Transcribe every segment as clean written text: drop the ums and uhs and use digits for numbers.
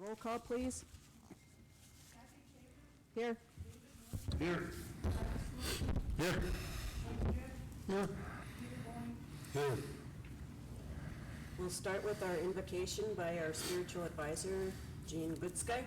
Roll call, please. Here. Here. Here. Here. Here. We'll start with our invocation by our spiritual advisor, Jean Goodsky.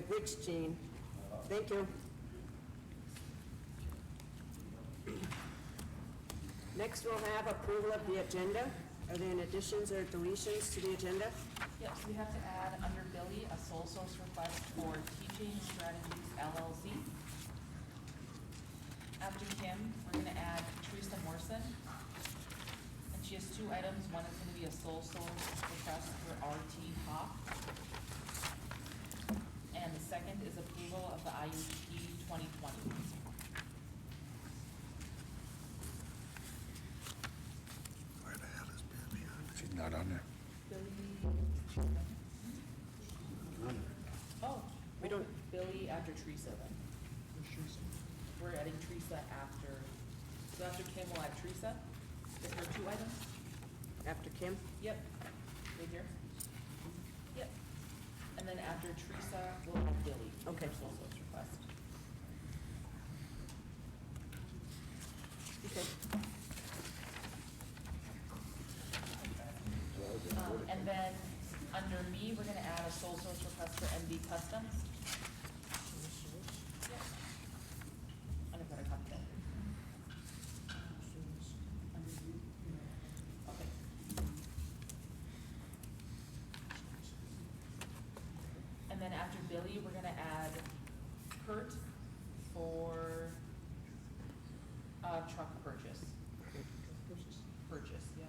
Like which, Jean? Thank you. Next, we'll have approval of the agenda. Are there any additions or deletions to the agenda? Yep, so we have to add under Billy, a sole source request for Teaching Strategies LLC. After Kim, we're gonna add Teresa Morrison. And she has two items. One is gonna be a sole source request for RT Hop. And the second is approval of the IUP 2020. Where the hell is Pam Hughes? She's not on there. Oh, We don't, Billy after Teresa then. We're adding Teresa after, so after Kim, we'll add Teresa. Is there two items? after Kim? Yep, right here. Yep. And then after Teresa, we'll add Billy. Okay. For sole source request. Okay. And then, under me, we're gonna add a sole source request for MD Customs. Yep. I'm gonna put a copy there. Okay. And then after Billy, we're gonna add Kurt for, truck purchase. Purchase, yeah.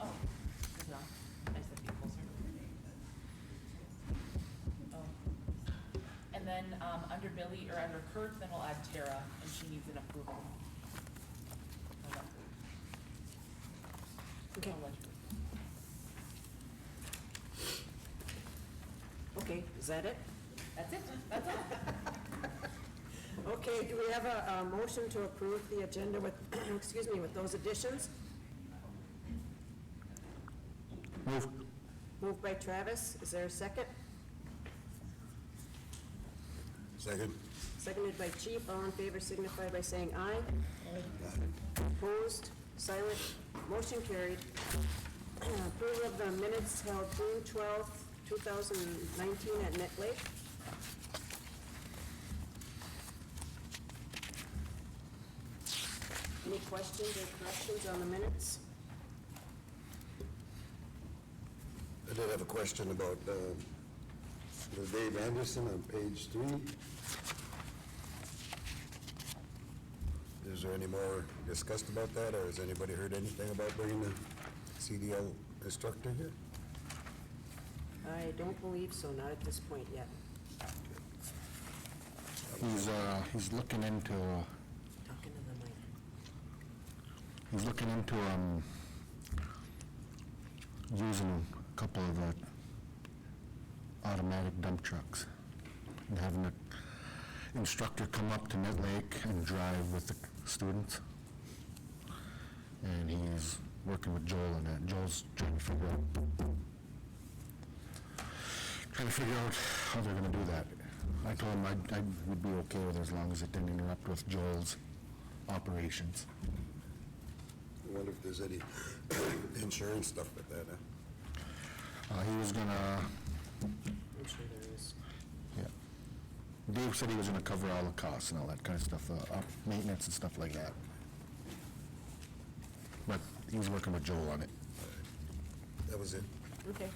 Oh, is it on? I said be closer. Oh. And then, under Billy, or under Kurt, then we'll add Tara, and she needs an approval. Okay. I'll let you- Okay, is that it? That's it, that's all. Okay, do we have a motion to approve the agenda with, excuse me, with those additions? Move. Moved by Travis, is there a second? Second. Seconded by Chief, all in favor signify by saying aye. Opposed, silent, motion carried. Approval of the minutes held June 12th, 2019 at Nett Lake. Any questions or corrections on the minutes? I did have a question about the Dave Anderson on page 3. Is there any more discussed about that, or has anybody heard anything about bringing the CDL instructor here? I don't believe so, not at this point yet. He's looking into, Talking to the mic. he's looking into, using a couple of, automatic dump trucks and having an instructor come up to Nett Lake and drive with the students. And he's working with Joel on that. Joel's trying to figure out how they're gonna do that. I told him I would be okay with it as long as it didn't interrupt with Joel's operations. I wonder if there's any insurance stuff with that, huh? He was gonna, I'm sure there is. yeah. Dave said he was gonna cover all the costs and all that kind of stuff, maintenance and stuff like that. But he's working with Joel on it. That was it. Okay.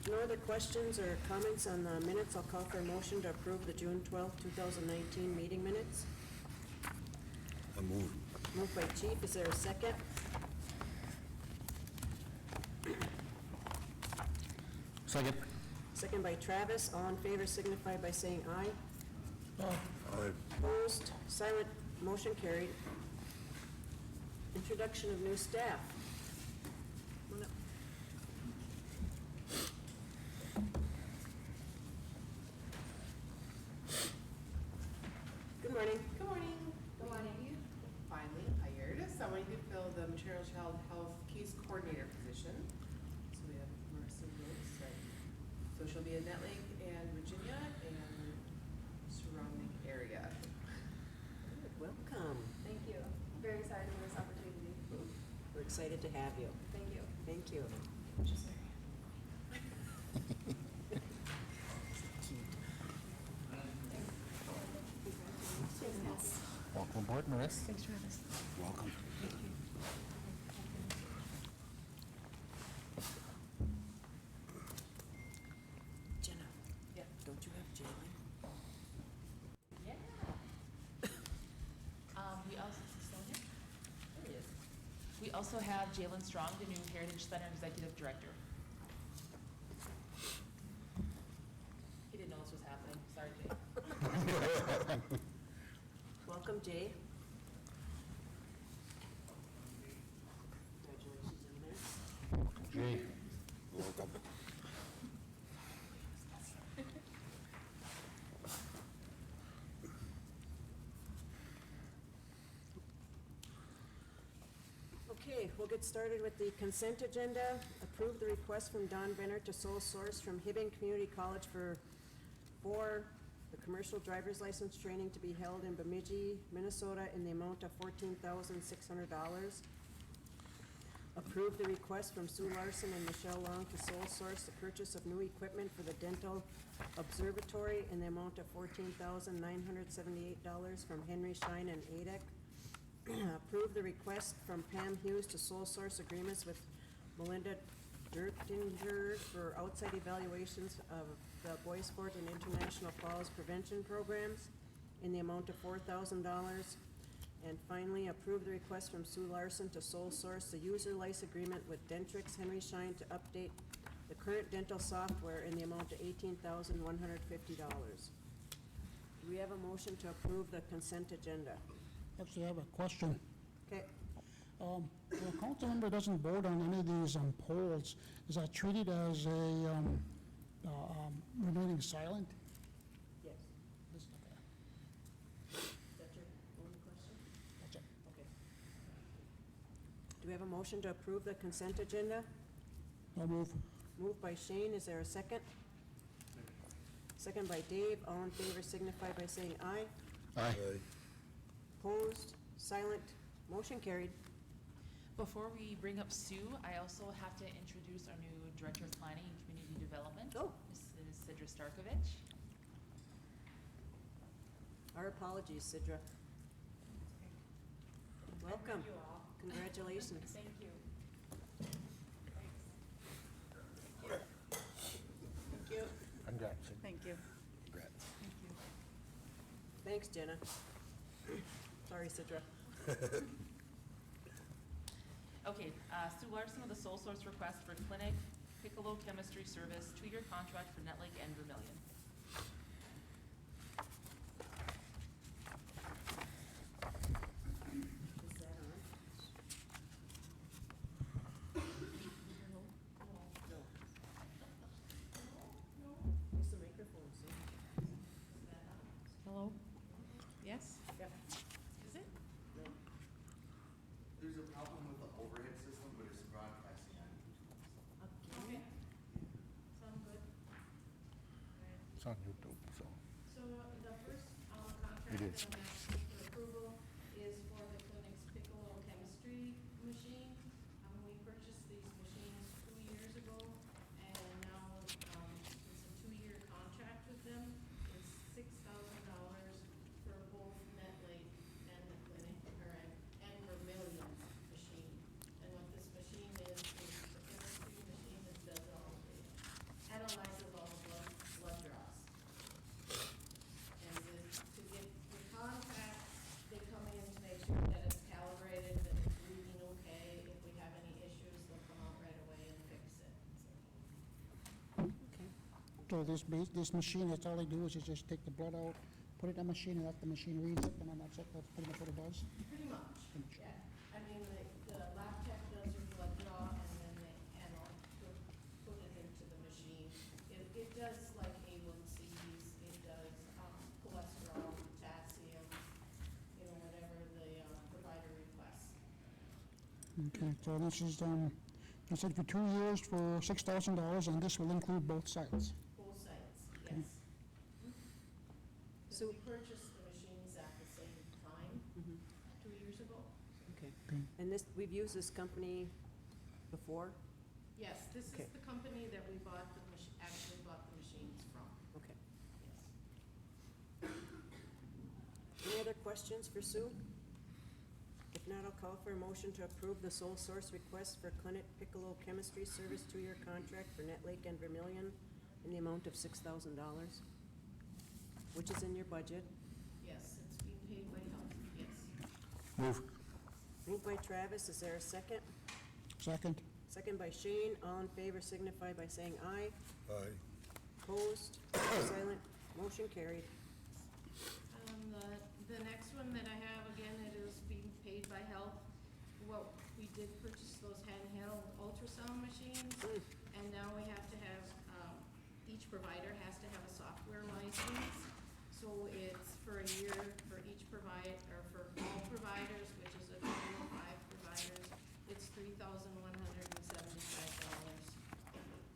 No other questions or comments on the minutes? I'll call for a motion to approve the June 12th, 2019 meeting minutes. I move. Moved by Chief, is there a second? Second. Second by Travis, all in favor signify by saying aye. Aye. Opposed, silent, motion carried. Introduction of new staff. morning. Good morning. Good morning. Finally hired somebody to fill the maternal child health case coordinator position. So we have Marissa Rose, right? So she'll be in Nett Lake and Virginia and surrounding area. Good, welcome. Thank you. Very excited for this opportunity. We're excited to have you. Thank you. Thank you. Welcome aboard, Maris. Thanks, Travis. Welcome. Jenna, Yeah. don't you have Jalen? Yeah. We also, is he still here? There he is. We also have Jalen Strong, the new Heritage Center Executive Director. He didn't know this was happening. Sorry, Jay. Welcome, Jay. Congratulations in there. Jay. Welcome. Okay, we'll get started with the consent agenda. Approve the request from Don Benner to sole source from Hibbing Community College for the commercial driver's license training to be held in Bemidji, Minnesota in the amount of $14,600. Approve the request from Sue Larson and Michelle Long to sole source the purchase of new equipment for the dental observatory in the amount of $14,978 from Henry Schein and ADEC. Approve the request from Pam Hughes to sole source agreements with Melinda Dertinger for outside evaluations of the Bois, Forte, and International Falls prevention programs in the amount of $4,000. And finally, approve the request from Sue Larson to sole source the user license agreement with Dentrix Henry Schein to update the current dental software in the amount of $18,150. Do we have a motion to approve the consent agenda? Actually, I have a question. Okay, The council member doesn't vote on any of these polls. Is that treated as a remaining silent? yes. This- okay, Is that your only question? that's it. Okay. Do we have a motion to approve the consent agenda? I'll move. Moved by Shane, is there a second? Second by Dave, all in favor signify by saying aye. Aye. Opposed, silent, motion carried. Before we bring up Sue, I also have to introduce our new Director of Planning and Community Development. Oh. Mrs. Sidra Starkovich. Our apologies, Sidra. Welcome. you all. Congratulations. Thank you. Thank you. Congrats. Thank you. Congrats. Thank you. Thanks, Jenna. Sorry, Sidra. Okay, Sue Larson with a sole source request for Clinic Piccolo Chemistry Service, 2-year contract for Nett Lake and Vermilion. Is that on? No. Use the microphone, Sue. Hello? Yes? Yep. Is it? No. There's a problem with the overhead system, but it's broadcasting on YouTube. Okay. Sound good? It's on YouTube, so. So the first contract It that I'm is. asking for approval is for the clinic's Piccolo Chemistry machine. We purchased these machines 2 years ago, and now it's a 2-year contract with them. It's $6,000 for both Nett Lake and the clinic, and Vermilion machine. And what this machine is the chemistry machine that does all the, analyzes all the blood draws. And to get the contract, they come in to make sure that it's calibrated, that it's reading okay. If we have any issues, they'll come out right away and fix it. Okay. So this machine, that's all they do is just take the blood out, put it in the machine, and let the machine read it, and then that's it, that's pretty much what it does? Pretty much, yeah. I mean, the lab tech does your blood draw, and then they put it into the machine. It does like A1Cs, it does cholesterol, potassium, Okay, so this is, you said for 2 years for $6,000, and this will include both sites. Both sites, yes. So- Because we purchased the machines at the same time, 2 years ago. Okay. Okay. And this, we've used this company before? Yes, this Okay. is the company that we bought the actually bought the machines from, Okay. yes. Any other questions for Sue? If not, I'll call for a motion to approve the sole source request for Clinic Piccolo Chemistry Service 2-year contract for Nett Lake and Vermilion in the amount of $6,000, which is in your budget. Yes, it's being paid by health, yes. Move. Moved by Travis, is there a second? Second? Second by Shane, all in favor signify by saying aye. Aye. Opposed, silent, motion carried. The next one that I have, again, it is being paid by health. Well, we did purchase those handheld ultrasound machines, and now we have to have, each provider has to have a software license. So it's for a year for each provider, or for all providers, which is a total of 5 providers. It's $3,175.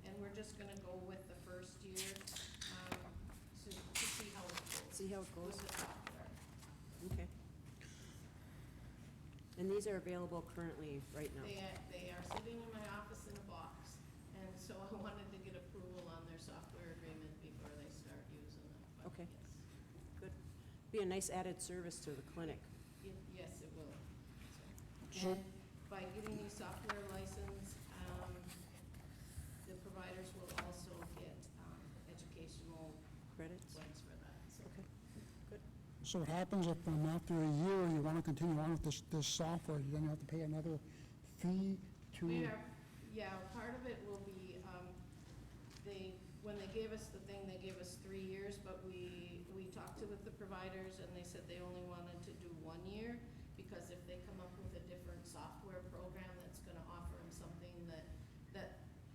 And we're just gonna go with the first year, to see how it goes. See how it goes? With the software. Okay. And these are available currently right now? They are sitting in my office in a box, and so I wanted to get approval on their software agreement before they start using it. But Okay. yes. Good. Be a nice added service to the clinic. Yes, it will. So- And by getting these software license, the providers will also get, educational Credits? points for that, so. Okay, good. So what happens if after a year you want to continue on with this software, then you have to pay another fee to? We are, yeah, part of it will be, when they gave us the thing, they gave us 3 years, but we talked to with the providers, and they said they only wanted to do 1 year, because if they come up with a different software program that's gonna offer them something that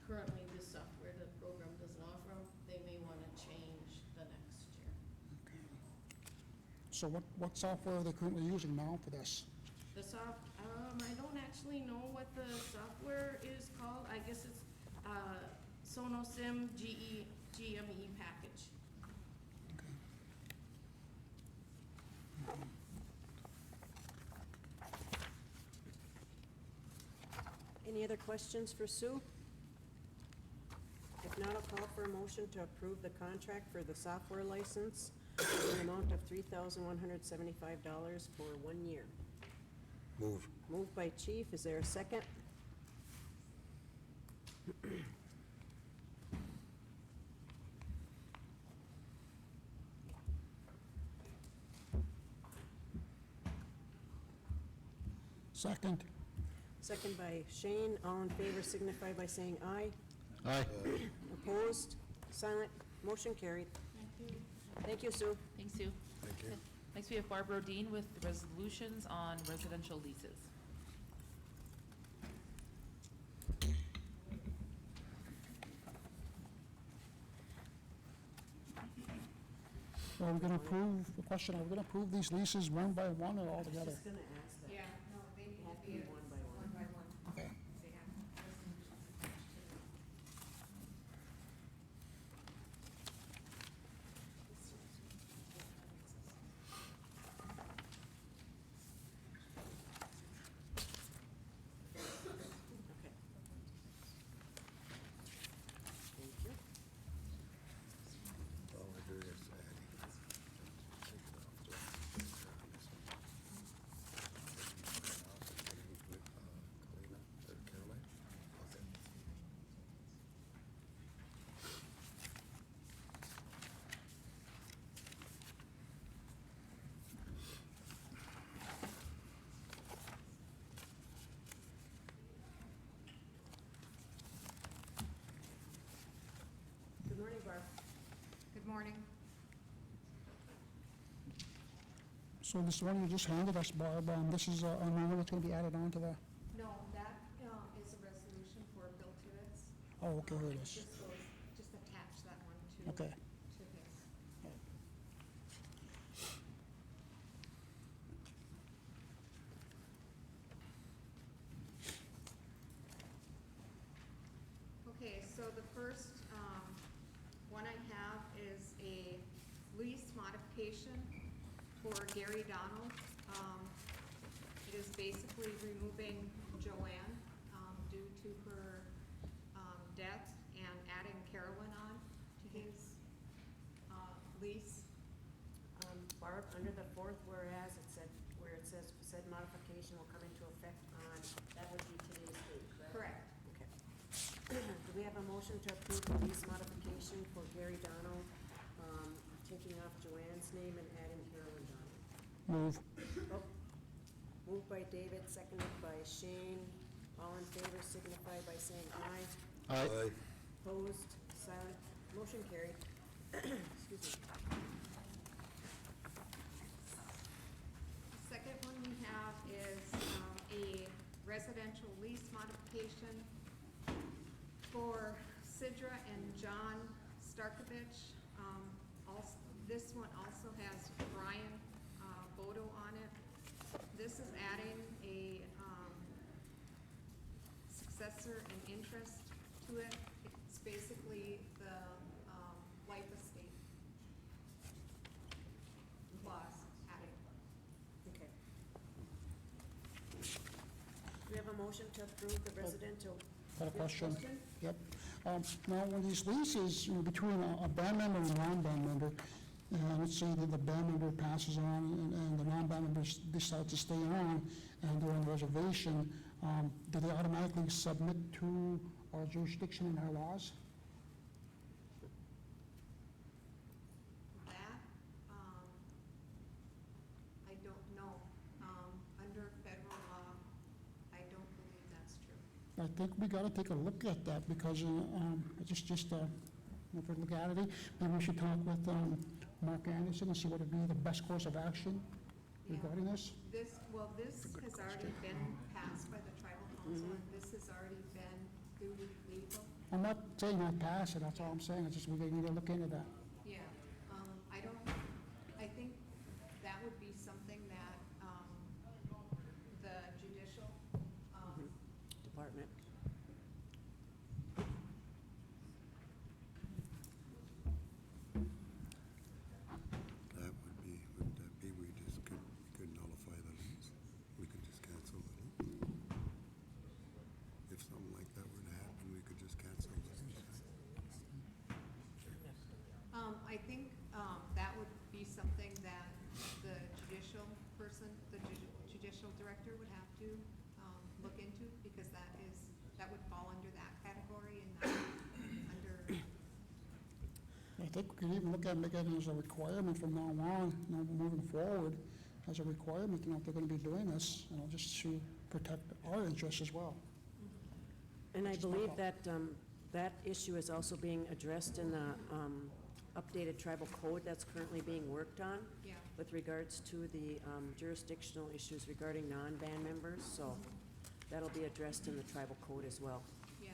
currently this software, the program doesn't offer them, they may wanna change the next year. So what software are they currently using now for this? The I don't actually know what the software is called. I guess it's, SonoSim GME package. Any other questions for Sue? If not, I'll call for a motion to approve the contract for the software license in an amount of $3,175 for 1 year. Move. Moved by Chief, is there a second? Second? Second by Shane, all in favor signify by saying aye. Aye. Opposed, silent, motion carried. Thank you. Thank you, Sue. Thanks, Sue. Thank you. Next, we have Barb Brodeen with the resolutions on residential leases. Are we going to approve, the question, are we going to approve these leases one by one or all together? Just gonna ask that. Yeah, no, they need Have to to be be one by one. one by one. Okay. They have resolutions attached to them. Okay. Thank you. All we're doing is adding. Take it off. Kalina, or Caroline? Okay. Good morning, Barb. Good morning. So this one you just handed us, Barb, this is a new one that's going to be added on to the, No, that is a resolution for Bill Tibbetts. oh, okay, here it is. Just attach that one to. Okay. To his. for Gary Donald. It is basically removing Joanne, due to her, death and adding Carolyn on to his, lease. Barb, under the fourth whereas, where it says said modification will come into effect on, that would be today's date, correct? Correct. Okay. Do we have a motion to approve the lease modification for Gary Donald, taking off Joanne's name and adding Carolyn Donald? Move. Oh, moved by David, seconded by Shane. All in favor signify by saying aye. Aye. Opposed, silent, motion carried. Excuse me. The second one we have is a residential lease modification for Sidra and John Starkovich. This one also has Brian Bodo on it. This is adding a successor and interest to it. It's basically the life estate clause added. Okay. Do we have a motion to approve the residential? Got a question? Yep. Now, when these leases, between a band member and a non-band member, let's say that the band member passes on and the non-band members decide to stay on and they're on reservation, do they automatically submit to our jurisdiction and our laws? That, I don't know. Under federal law, I don't believe that's true. I think we gotta take a look at that because, just for legality, maybe we should talk with, Mark Anderson and see what would be the best course of action Yeah. regarding this. This has already been passed by the tribal council, and this has already been through legal. I'm not saying I pass it, that's all I'm saying, it's just we need to look into that. Yeah, I think that would be something that, the judicial, Department. That would be, wouldn't that be, we just could nullify the lease? We could just cancel the lease? If something like that were to happen, we could just cancel the lease? I think, that would be something that the judicial person, the judicial director would have to, look into, because that would fall under that category and not under, I think we could even look at making it as a requirement from now on, moving forward, as a requirement, if they're gonna be doing this, just to protect our interests as well. And I believe that, that issue is also being addressed in the, updated tribal code that's currently being worked on yeah. with regards to the, jurisdictional issues regarding non-band members, so that'll be addressed in the tribal code as well. Yeah,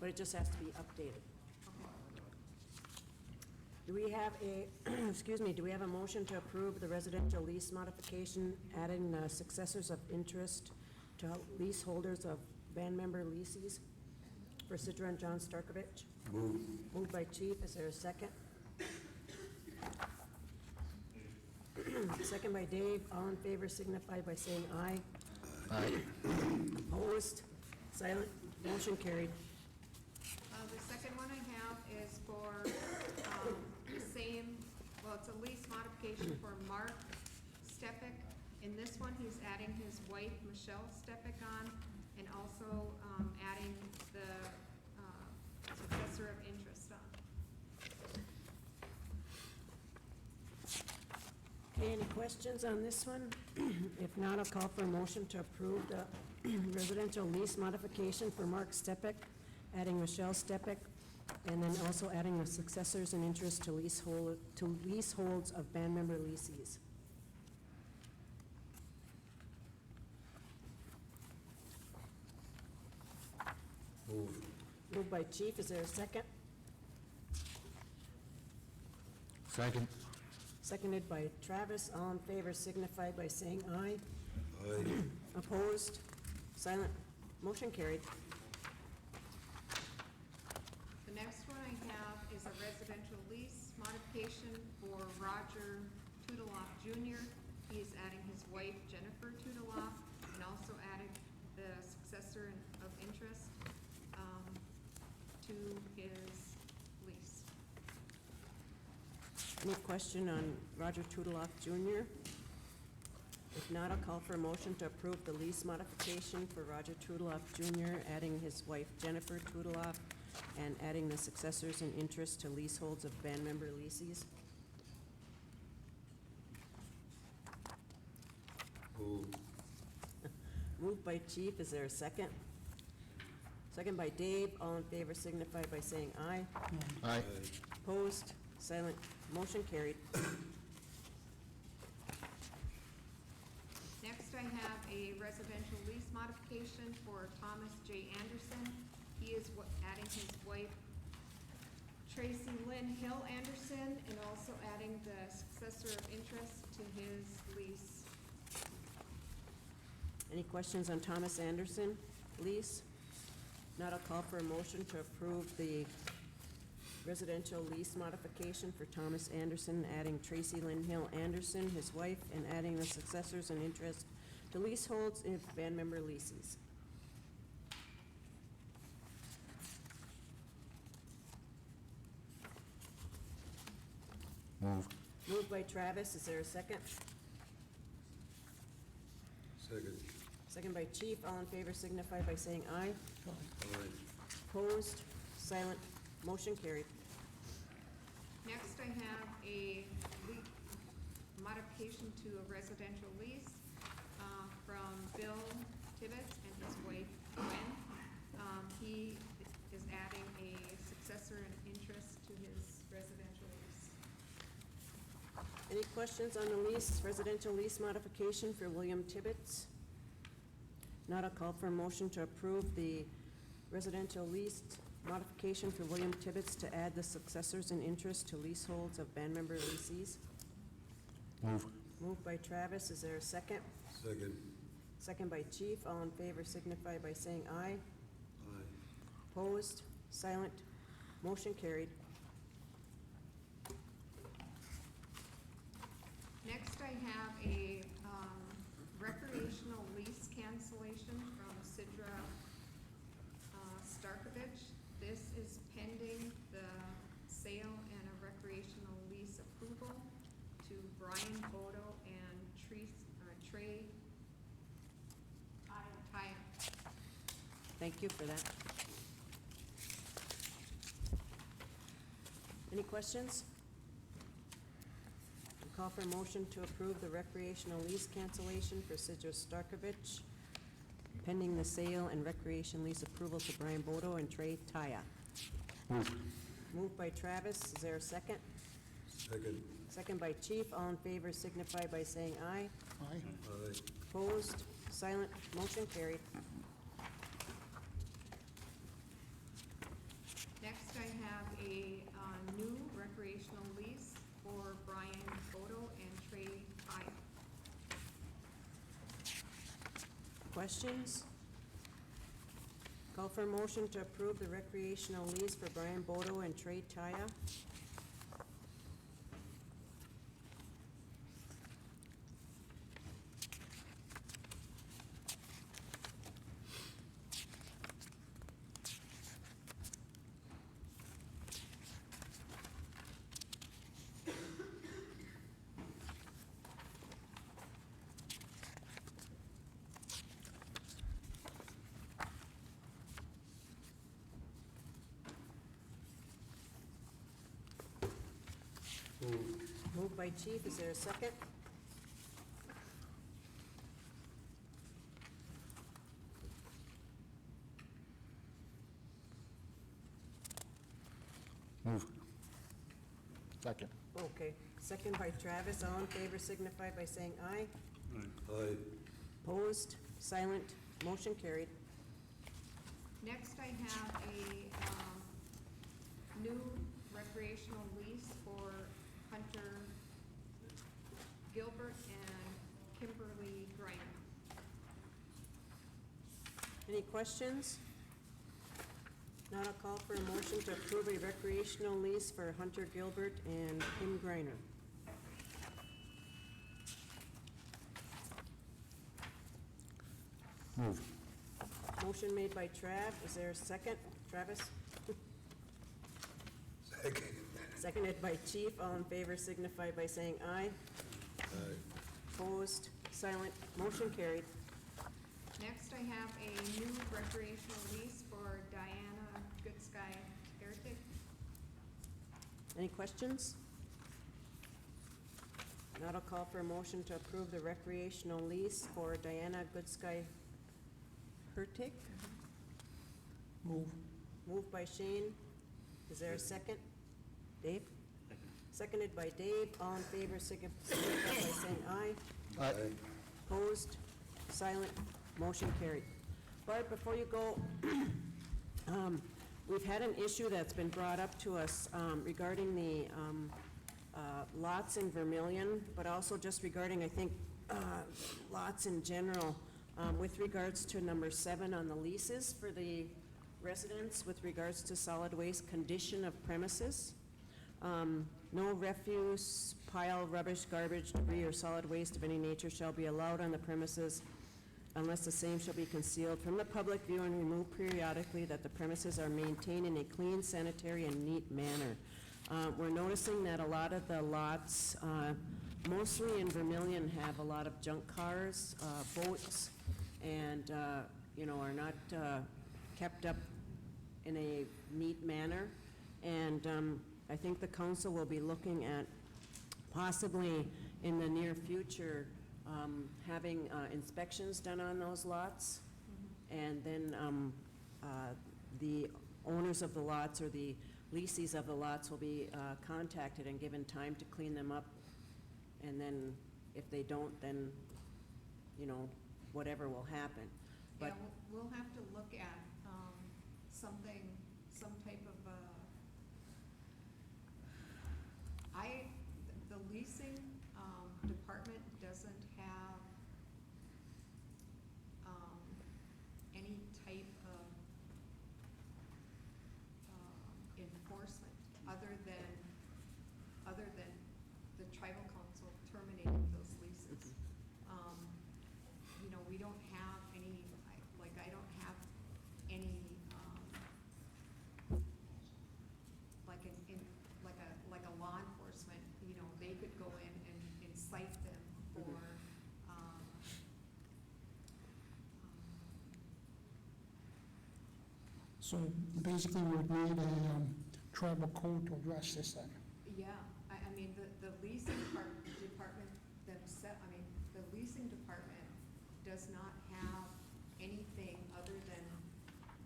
But it just has to be updated. okay. Do we have a, excuse me, do we have a motion to approve the residential lease modification, adding successors of interest to leaseholders of band member leases for Sidra and John Starkovich? Move. Moved by Chief, is there a second? Second by Dave, all in favor signify by saying aye. Aye. Opposed, silent, motion carried. The second one I have is for, the same, well, it's a lease modification for Mark Stepec. In this one, he's adding his wife, Michelle Stepec on, and also, adding the, successor of interest on. Okay, any questions on this one? If not, I'll call for a motion to approve the residential lease modification for Mark Stepec, adding Michelle Stepec, and then also adding the successors in interest to leaseholds of band member leases. Move. Moved by Chief, is there a second? Second. Seconded by Travis, all in favor signify by saying aye. Aye. Opposed? Silent. Motion carried. The next one I have is a residential lease modification for Roger Toutloff Jr. He he's adding his wife Jennifer Toutloff and also adding the successor of interest to his lease. Any question on Roger Toutloff Jr.? If not, I'll call for a motion to approve the lease modification for Roger Toutloff Jr., adding his wife Jennifer Toutloff and adding the successors in interest to leaseholds of band member leases. Move. Moved by Chief, is there a second? Second by Dave, all in favor signify by saying aye. Aye. Opposed, silent, motion carried. Next, I have a residential lease modification for Thomas J. Anderson. He is adding his wife Tracy Lynn Hill Anderson and also adding the successor of interest to his lease. Any questions on Thomas Anderson lease? Not, I'll call for a motion to approve the residential lease modification for Thomas Anderson, adding Tracy Lynn Hill Anderson, his wife, and adding the successors in interest to leaseholds if band member leases. Move. Moved by Travis, is there a second? Second. Second by Chief, all in favor signify by saying aye. Aye. Opposed, silent, motion carried. Next, I have a modification to a residential lease from Bill Tibbetts and his wife Gwen. He is adding a successor in interest to his residential lease. Any questions on the lease, residential lease modification for William Tibbetts? Not, a call for a motion to approve the residential lease modification for William Tibbetts to add the successors in interest to leaseholds of band member leases. Move. Moved by Travis, is there a second? Second. Second by Chief, all in favor signify by saying aye. Aye. Opposed, silent, motion carried. Next, I have a recreational lease cancellation from Sidra Starkovich. This is pending the sale and a recreational lease approval to Brian Bodo and Trey Tya. Thank you for that. Any questions? I'll call for a motion to approve the recreational lease cancellation for Sidra Starkovich, pending the sale and recreation lease approval to Brian Bodo and Trey Tya. Move. Moved by Travis, is there a second? Second. Second by Chief, all in favor signify by saying aye. Aye. Aye. Opposed, silent, motion carried. Next, I have a new recreational lease for Brian Bodo and Trey Tya. Questions? Call for a motion to approve the recreational lease for Brian Bodo and Trey Tya. Move. Moved by Chief, is there a second? Move. Second. Okay, second by Travis, all in favor signify by saying aye. Aye. Opposed, silent, motion carried. Next, I have a new recreational lease for Hunter Gilbert and Kimberly Griner. Any questions? Not, a call for a motion to approve a recreational lease for Hunter Gilbert and Kim Griner. Move. Motion made by Trav, is there a second? Travis? Seconded by Chief, all in favor signify by saying aye. Opposed, silent, motion carried. Next, I have a new recreational lease for Diana Goodsky Heritage. Any questions? Not a call for a motion to approve the recreational lease for Diana Goodsky Hertig. Move. Moved by Shane. Is there a second? Dave? Seconded by Dave. All in favor, signify by saying aye. Aye. Opposed? Silent? Motion carried. Barb, before you go, we've had an issue that's been brought up to us regarding the lots in Vermilion, but also just regarding, I think, lots in general, with regards to number 7 on the leases for the residents with regards to solid waste condition of premises. No refuse, pile, rubbish, garbage, debris, or solid waste of any nature shall be allowed on the premises unless the same shall be concealed from the public view and removed periodically, that the premises are maintained in a clean, sanitary, and neat manner. We're noticing that a lot of the lots, mostly in Vermilion, have a lot of junk cars, boats, and, are not kept up in a neat manner. And I think the council will be looking at possibly in the near future having inspections done on those lots. And then the owners of the lots or the leases of the lots will be contacted and given time to clean them up. And then if they don't, then, whatever will happen. Yeah, But we'll have to look at something, some type of, the leasing department doesn't have any type of enforcement other than the tribal council terminating those leases. We don't have any, I don't have any, like a law enforcement, they could go in and cite them for, So basically, we would need a tribal code to address this then. yeah, I mean, the leasing department themselves, the leasing department does not have anything other than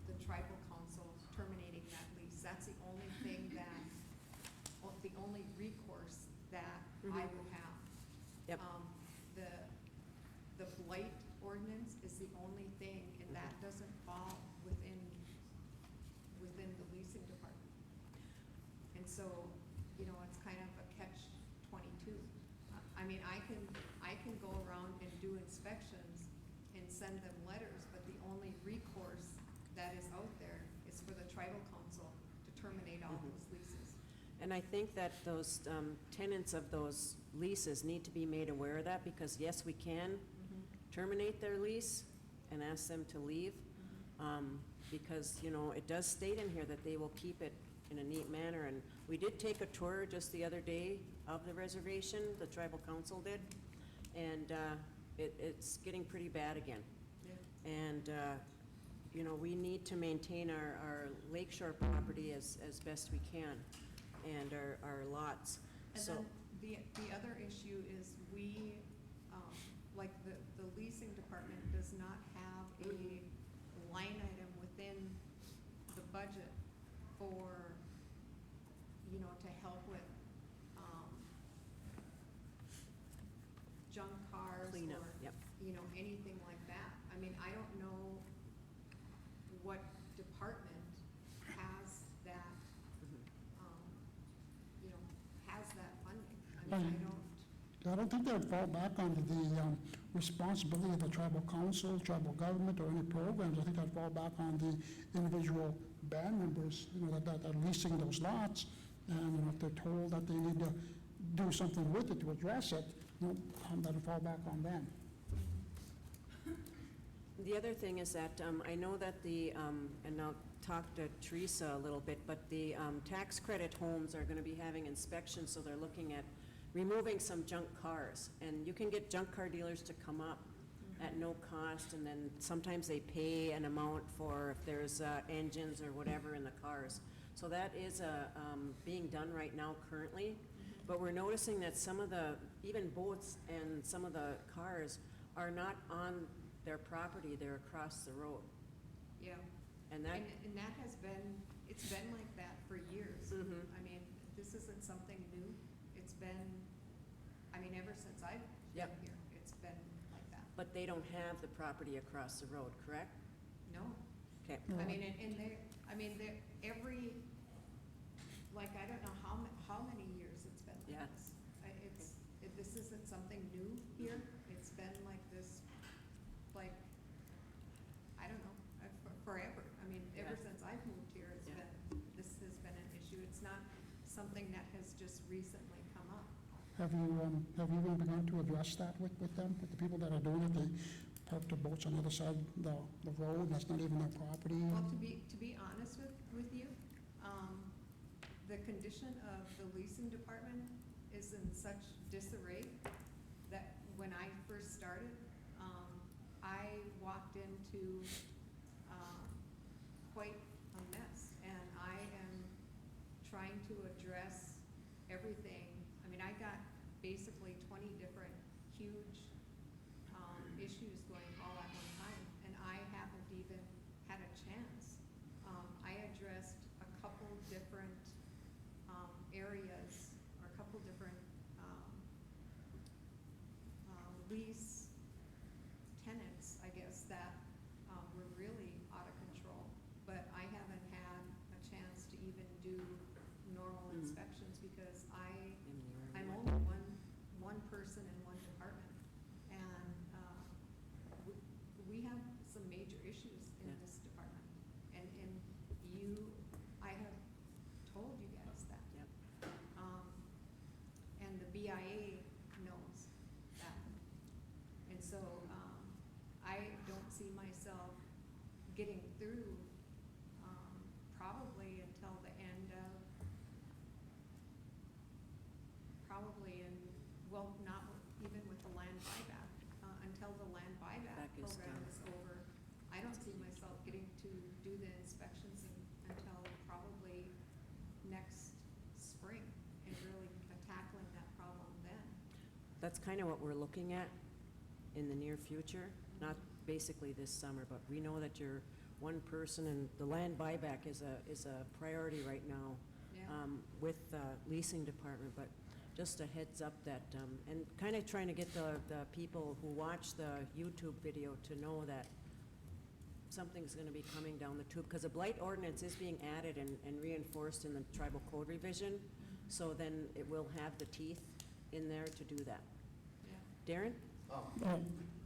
the tribal council terminating that lease. That's the only thing that, the only recourse that I would have. Yep. The blight ordinance is the only thing, and that doesn't fall within the leasing department. And so, it's kind of a catch-22. I can go around and do inspections and send them letters, but the only recourse that is out there is for the tribal council to terminate all those leases. And I think that those tenants of those leases need to be made aware of that, because yes, we can terminate their lease and ask them to leave, because, it does state in here that they will keep it in a neat manner. And we did take a tour just the other day of the reservation, the tribal council did, and it's getting pretty bad again. Yeah. And, we need to maintain our lakeshore property as best we can, and our lots. And So, then the other issue is we, like the leasing department does not have a line item within the budget for, to help with, junk cars Cleanup, or, yep. Anything like that. I don't know what department has that, has that funding. I I don't think they'd fall back under the responsibility of the tribal council, tribal government, or any programs. I think that'd fall back on the individual band members, that are leasing those lots. And if they're told that they need to do something with it to address it, that'd fall back on them. The other thing is that, I know that the, and I'll talk to Teresa a little bit, but the tax credit homes are gonna be having inspections, so they're looking at removing some junk cars. And you can get junk car dealers to come up at no cost, and then sometimes they pay an amount for if there's engines or whatever in the cars. So that is being done right now currently, but we're noticing that some of the, even boats and some of the cars are not on their property, they're across the road. Yeah. And that, And that has been, it's been like that for years. Mhm. I mean, this isn't something new. It's been, I mean, ever since I've been Yep. here, it's been like that. but they don't have the property across the road, correct? No. Okay. I mean, and they're, I mean, they're, every, like, I don't know how many years it's been like Yeah. this. This isn't something new here. It's been like this, like, I don't know, forever. I mean, ever Yeah. since I've moved here, it's Yeah. been, this has been an issue. It's not something that has just recently come up. Have you even begun to address that with them, with the people that are doing it? They park their boats on the other side of the road, that's not even their property. Well, to be honest with you, the condition of the leasing department is in such disarray that when I first started, I walked into, quite a mess. And I am trying to address everything. I mean, I got basically 20 different huge, issues going all at one time, and I haven't even had a chance. I addressed a couple different, areas, or a couple different, lease tenants, I guess, that, were really out of control. But I haven't had a chance to even do normal inspections because I'm only one person in one department. And, we have some major issues in Yeah. this department. And I have told you guys that. Yep. And the BIA knows that. And so, I don't see myself getting through, probably until the end of, probably in, well, not even with the land buyback, until the land buyback Back is program done. is over. I don't see myself getting to do the inspections until probably next spring and really tackling that problem then. That's kind of what we're looking at in the near future, not basically this summer, but we know that you're one person, and the land buyback is a priority right now Yeah. with the leasing department, but just a heads up that, and kind of trying to get the people who watch the YouTube video to know that something's gonna be coming down the tube, because the blight ordinance is being added and reinforced in the tribal code revision, so then it will have the teeth in there to do that. Yeah. Darren?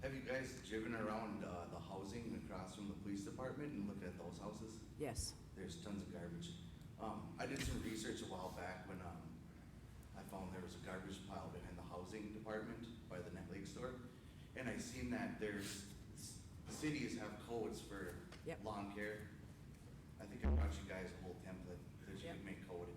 Have you guys driven around, the housing across from the police department and looked at those houses? Yes. There's tons of garbage. I did some research a while back when, I found there was a garbage pile behind the housing department by the Nett Lake store. And I seen that cities have codes for Yep. lawn care. I think I brought you guys a whole template that you Yep. could make code.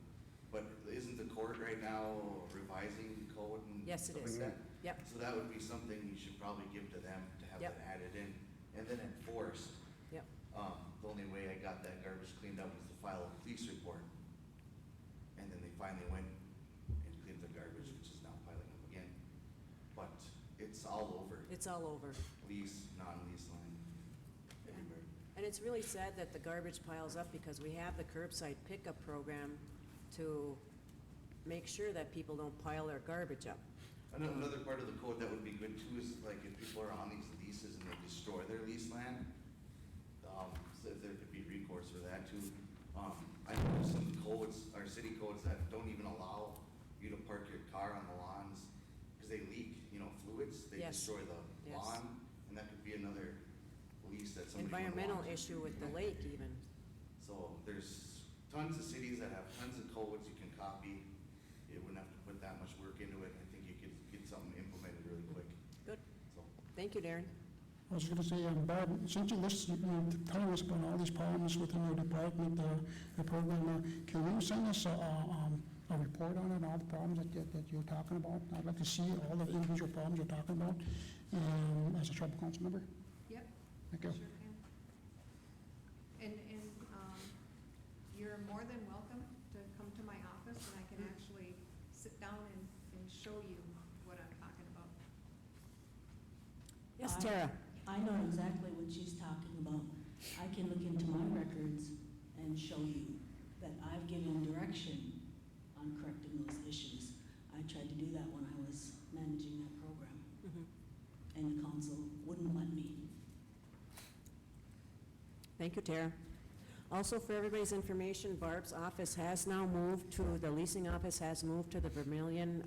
But isn't the court right now revising the code and Yes, it stuff is. like that? Yep. So that would be something you should probably give to them to have Yep. that added in and then enforced. Yep. The only way I got that garbage cleaned up was to file a police report. And then they finally went and cleaned the garbage, which is now piling up again. But it's all over, It's all over. lease, non-lease line, everywhere. And it's really sad that the garbage piles up, because we have the curbside pickup program to make sure that people don't pile their garbage up. Another part of the code that would be good too is like if people are on these leases and they destroy their lease land, so if there could be recourse for that too. I know there's some codes, our city codes that don't even allow you to park your car on the lawns because they leak, fluids, they Yes. destroy the Yes. lawn, and that could be another lease that somebody would Environmental want. issue with the lake even. So there's tons of cities that have tons of codes you can copy. You wouldn't have to put that much work into it. I think you could get something implemented really quick, Good. so. Thank you, Darren. I was gonna say, Barb, since you listed, telling us about all these problems within your department, the program, can you send us a report on it, all the problems that you're talking about? I'd like to see all the individual problems you're talking about, as a tribal council member. Yep, Thank you. sure can. And, you're more than welcome to come to my office, and I can actually sit down and show you what I'm talking about. Yes, Tara? I know exactly what she's talking about. I can look into my records and show you that I've given direction on correcting those issues. I tried to do that when I was managing that program, and the council wouldn't let me. Thank you, Tara. Also, for everybody's information, Barb's office has now moved to, the leasing office has moved to the Vermilion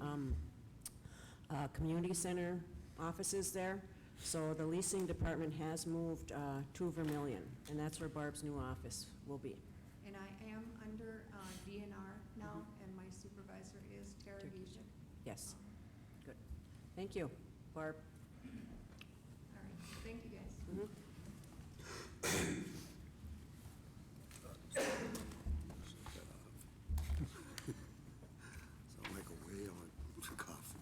Community Center offices there. So the leasing department has moved to Vermilion, and that's where Barb's new office will be. And I am under DNR now, and my supervisor is Tara Gishik. Yes, good. Thank you, Barb. All right, thank you guys. Sound like a whale and coughing.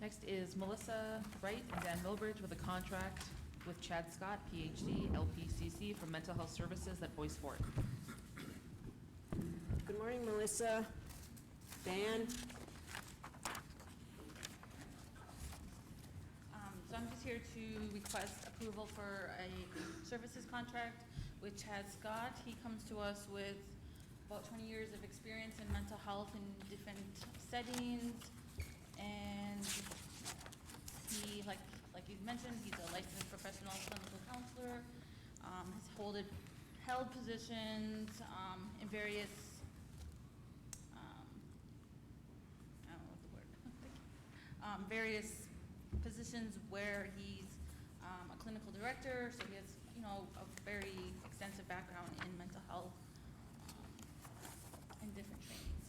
Next is Melissa Wright and Dan Milbridge with a contract with Chad Scott, PhD, LPCC for mental health services at Bois Forte. Good morning, Melissa. Dan? So I'm just here to request approval for a services contract with Chad Scott. He comes to us with about 20 years of experience in mental health in different settings. And he, like you mentioned, he's a licensed professional clinical counselor, has held positions in various, I don't know what the word, various positions where he's a clinical director, so he has, a very extensive background in mental health and different trainings.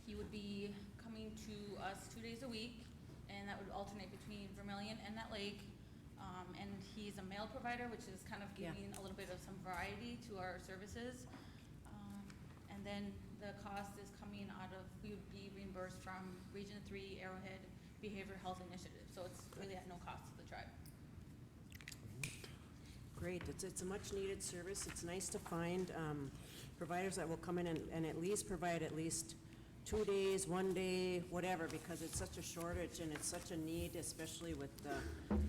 He would be coming to us 2 days a week, and that would alternate between Vermilion and Nett Lake. And he's a mail provider, which is kind of giving a little bit of some variety to our services. And then the cost is coming out of, we would be reimbursed from Region 3 Arrowhead Behavioral Health Initiative, so it's really at no cost to the tribe. Great, it's a much-needed service. It's nice to find providers that will come in and at least provide at least 2 days, 1 day, whatever, because it's such a shortage and it's such a need, especially with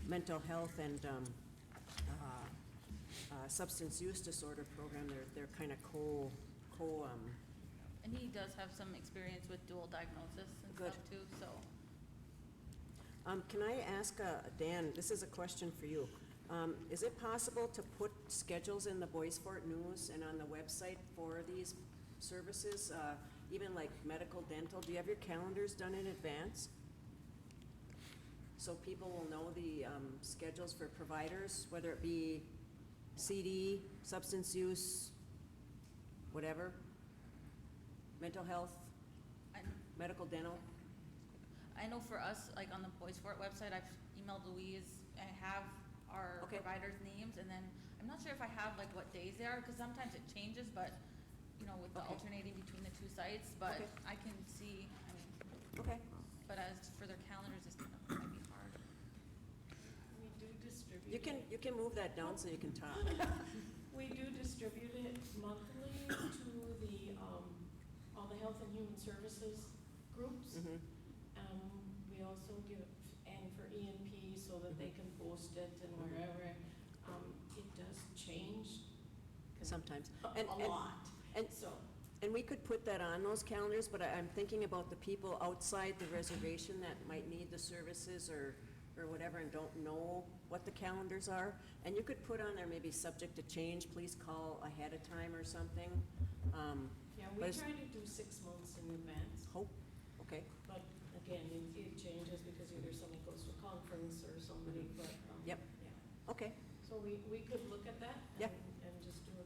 mental health and substance use disorder program. They're kind of And he does have some experience with dual diagnosis and Good. stuff too, so. Can I ask, Dan, this is a question for you. Is it possible to put schedules in the Bois Forte News and on the website for these services, even like medical, dental? Do you have your calendars done in advance? So people will know the schedules for providers, whether it be CD, substance use, whatever, mental health, medical, dental? I know for us, like on the Bois Forte website, I've emailed Louise, I have our Okay. providers' names, and then I'm not sure if I have like what days they are, because sometimes it changes, but, with the Okay. alternating between the two sites, but Okay. I can see, Okay. but as for their calendars, it's kind of, might be hard. We do distribute. You can move that down so you can talk. We do distribute it monthly to the, all the health and human services groups. Mhm. We also give, and for ENP, so that they can post it and wherever. It does change. Sometimes. A lot, And, so. and we could put that on those calendars, but I'm thinking about the people outside the reservation that might need the services or whatever and don't know what the calendars are. And you could put on there maybe subject to change, please call ahead of time or something. Yeah, But we it's- try to do 6 months in advance, Hope, okay, but again, it changes because either somebody goes to a conference or somebody, but, Yep. yeah. okay, So we could look at that Yep. and just do a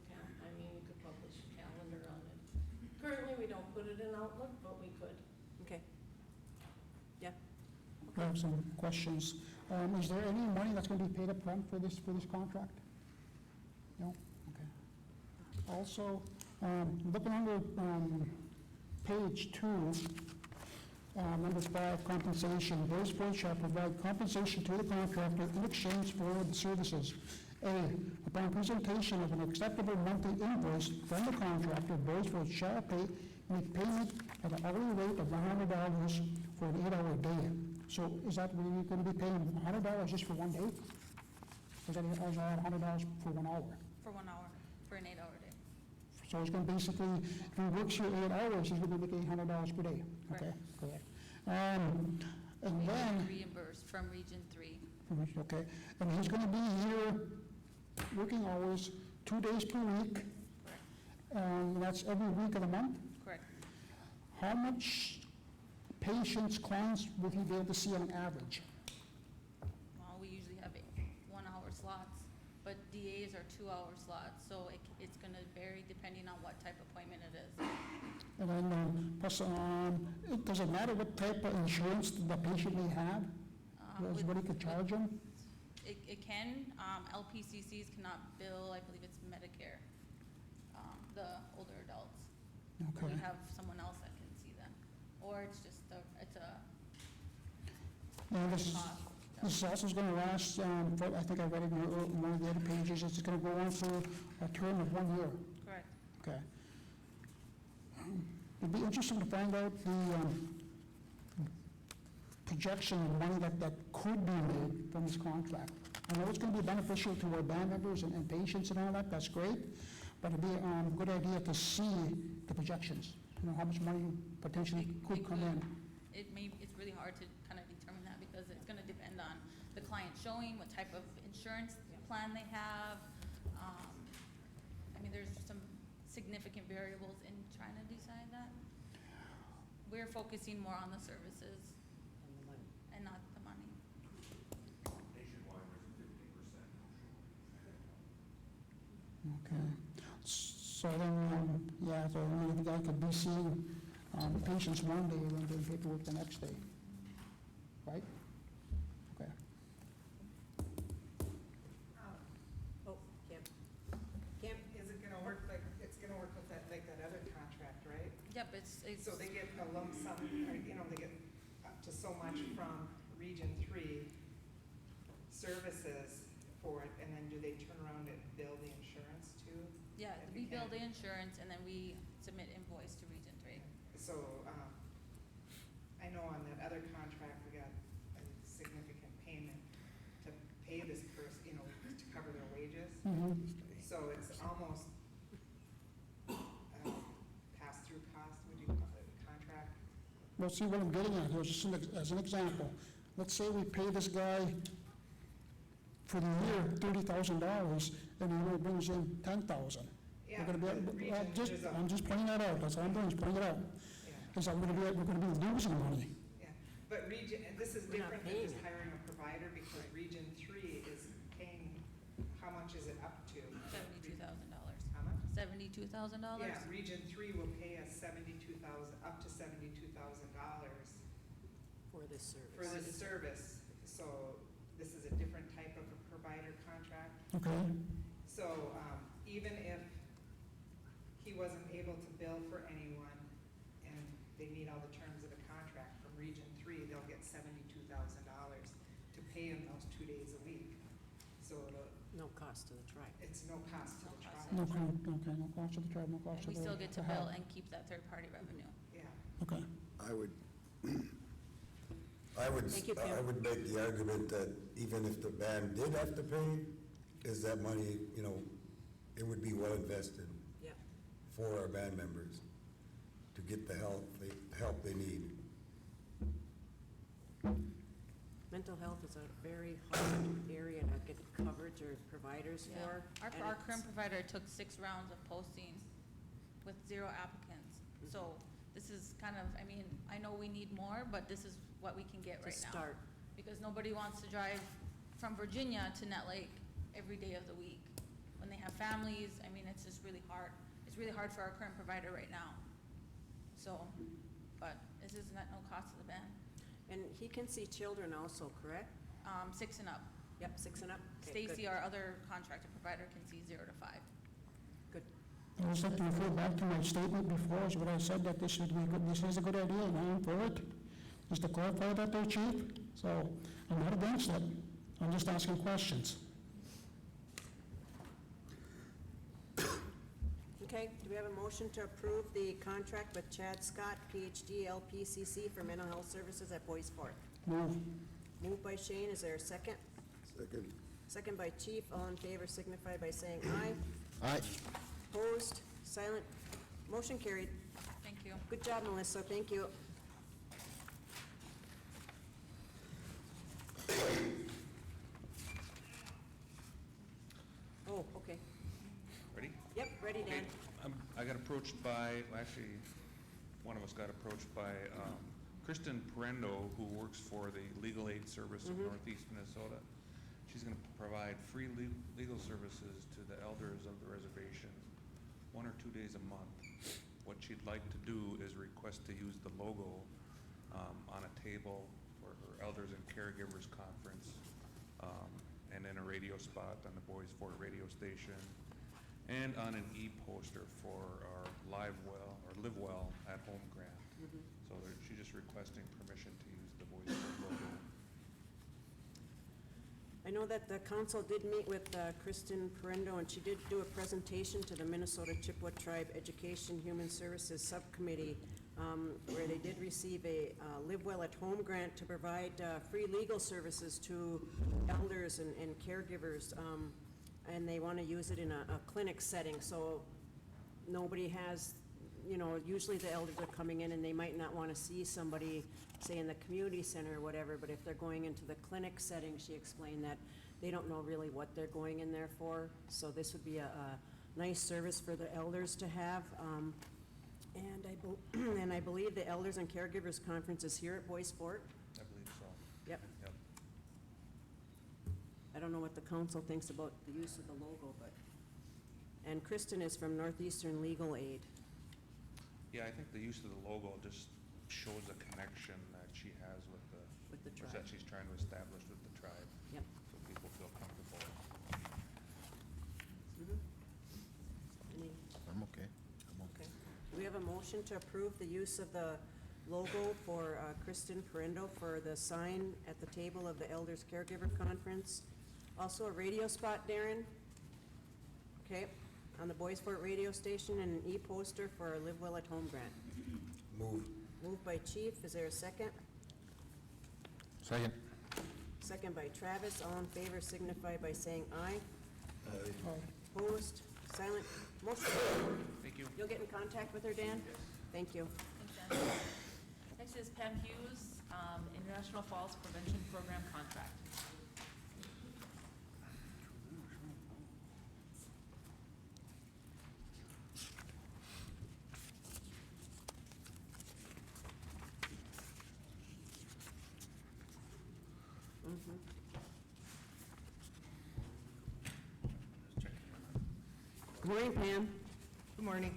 we could publish a calendar on it. Currently, we don't put it in Outlook, but we could. okay. Yeah, I have some questions. Is there any money that's gonna be paid up front for this contract? No? Okay. Also, looking under, page 2, number 5, compensation. Bois shall provide compensation to the contractor in exchange for the services. A, upon presentation of an acceptable monthly invoice from the contractor, Bois shall make payment at an hourly rate of $100 for an 8-hour day. So is that really going to be paying $100 just for one day? Or is that $100 for 1 hour? For 1 hour, for an 8-hour day. So it's going to basically, if he works here 8 hours, he's going to be making $100 per day? Okay, correct. And We then, reimbursed from Region 3. okay, and he's going to be here working hours 2 days per week, Correct. and that's every week of the month? Correct. How much patients, clients would he be able to see on an average? Well, we usually have 1-hour slots, but DAs are 2-hour slots, so it's gonna vary depending on what type of appointment it is. And then, plus, it doesn't matter what type of insurance the patient may have, With- what he could charge them? It can, LPCCs cannot bill, I believe it's Medicare, the older adults. Okay. We have someone else that can see them, or it's just it's a And this cost. is also going to last, I think I read it in one of the other pages, it's going to go on for a term of 1 year. Correct. Okay. It'd be interesting to find out the projection of money that could be made from this contract. I know it's going to be beneficial to our band members and patients and all that, that's great, but it'd be a good idea to see the projections, you know, how much money potentially could come in. It's really hard to kind of determine that because it's gonna depend on the client showing, what type of insurance plan they have. I mean, there's some significant variables in trying to decide that. We're focusing more on the services and not the money. Okay. So then, yeah, so the guy could be seeing patients one day and then doing paperwork the next day, right? Okay. Oh, Kim, Is it gonna work like, it's gonna work with that, like that other contract, right? Yep, it's, So they get a lump sum, or, you know, they get up to so much from Region 3 services for it, and then do they turn around and bill the insurance too? yeah, If we you bill can. the insurance and then we submit invoice to Region 3. So, I know on that other contract, we got a significant payment to pay this person, you know, to cover their wages. So it's almost, pass-through cost, would you call it, contract? Well, see what I'm getting at here, just as an example. Let's say we pay this guy for the year $30,000, and he only brings in $10,000. Yeah, We're gonna be, the region, there's a- I'm just pointing that out, that's all I'm doing, is pointing it out. Yeah. Because we're gonna be losing money. Yeah, but region, and this is We're not different than paying just it. hiring a provider, because Region 3 is paying, how much is it up to? $72,000. How much? $72,000? Yeah, Region 3 will pay us up to $72,000 for this service. for this service. So this is a different type of a provider contract. Okay? So, even if he wasn't able to bill for anyone and they meet all the terms of the contract from Region 3, they'll get $72,000 to pay him those 2 days a week. So No cost to the tribe. it's no cost to the No cost. tribe. No, okay, no cost to the tribe, no cost And to we the... still get to the bill health. and keep that third-party revenue. Yeah. Okay. I would, Thank you, Pam. I would make the argument that even if the band did have to pay, is that money, you know, it would be well invested Yeah. for our band members to get the help they need. Mental health is a very hard area to get coverage or providers Yeah. for. and Our it's- current provider took 6 rounds of postings with 0 applicants. So this is kind of, I mean, I know we need more, but this is what we can get To right now. start. Because nobody wants to drive from Virginia to Nett Lake every day of the week. When they have families, I mean, it's just really hard. It's really hard for our current provider right now. So, but this is not no cost to the band. And he can see children also, correct? 6 and up. Yep, 6 and up? Okay, good. Stacy, our other contractor provider, can see 0 to 5. Good. I just have to refer back to my statement before, is what I said, that this would be good, this is a good idea, and I am for it. Just to clarify that there, Chief, so I'm not against it, I'm just asking questions. Okay, do we have a motion to approve the contract with Chad Scott, PhD, LPCC for mental health services at Bois Forte? Move. Moved by Shane, is there a second? Second. Second by Chief, all in favor signify by saying aye. Aye. Opposed, silent, motion carried. Thank you. Good job, Melissa, thank you. Oh, okay. Ready? Yep, ready, Dan. I got approached by, well, actually, one of us got approached by Kristen Perendo, who works for the Legal Aid Service of Northeast Minnesota. She's going to provide free legal services to the elders of the reservation 1 or 2 days a month. What she'd like to do is request to use the logo on a table for her Elders and Caregivers Conference, and in a radio spot on the Bois Forte radio station, and on an e-poster for our Live Well at Home grant. So she's just requesting permission to use the Bois Forte logo. I know that the council did meet with Kristen Perendo, and she did do a presentation to the Minnesota Chippewa Tribe Education Human Services Subcommittee, where they did receive a Live Well at Home grant to provide free legal services to elders and caregivers, and they want to use it in a clinic setting, so nobody has, you know, usually the elders are coming in and they might not want to see somebody, say in the community center or whatever, but if they're going into the clinic setting, she explained that they don't know really what they're going in there for, so this would be a nice service for the elders to have. And I believe the Elders and Caregivers Conference is here at Bois Forte. I believe so. Yep. Yep. I don't know what the council thinks about the use of the logo, but, and Kristen is from Northeastern Legal Aid. Yeah, I think the use of the logo just shows a connection that she has with the With the or tribe. that she's trying to establish with the tribe. Yep. So people feel comfortable. Any, I'm okay. okay. Do we have a motion to approve the use of the logo for Kristen Perendo for the sign at the table of the Elders Caregiver Conference? Also a radio spot, Darren? Okay, on the Bois Forte radio station, and an e-poster for our Live Well at Home grant. Move. Moved by Chief, is there a second? Second. Second by Travis, all in favor signify by saying aye. Aye. Opposed, silent, motion carried. Thank you. You'll get in contact with her, Dan? Thank you. Thanks, Dan. Next is Pam Hughes, International Falls Prevention Program contract. Good morning, Pam. Good morning.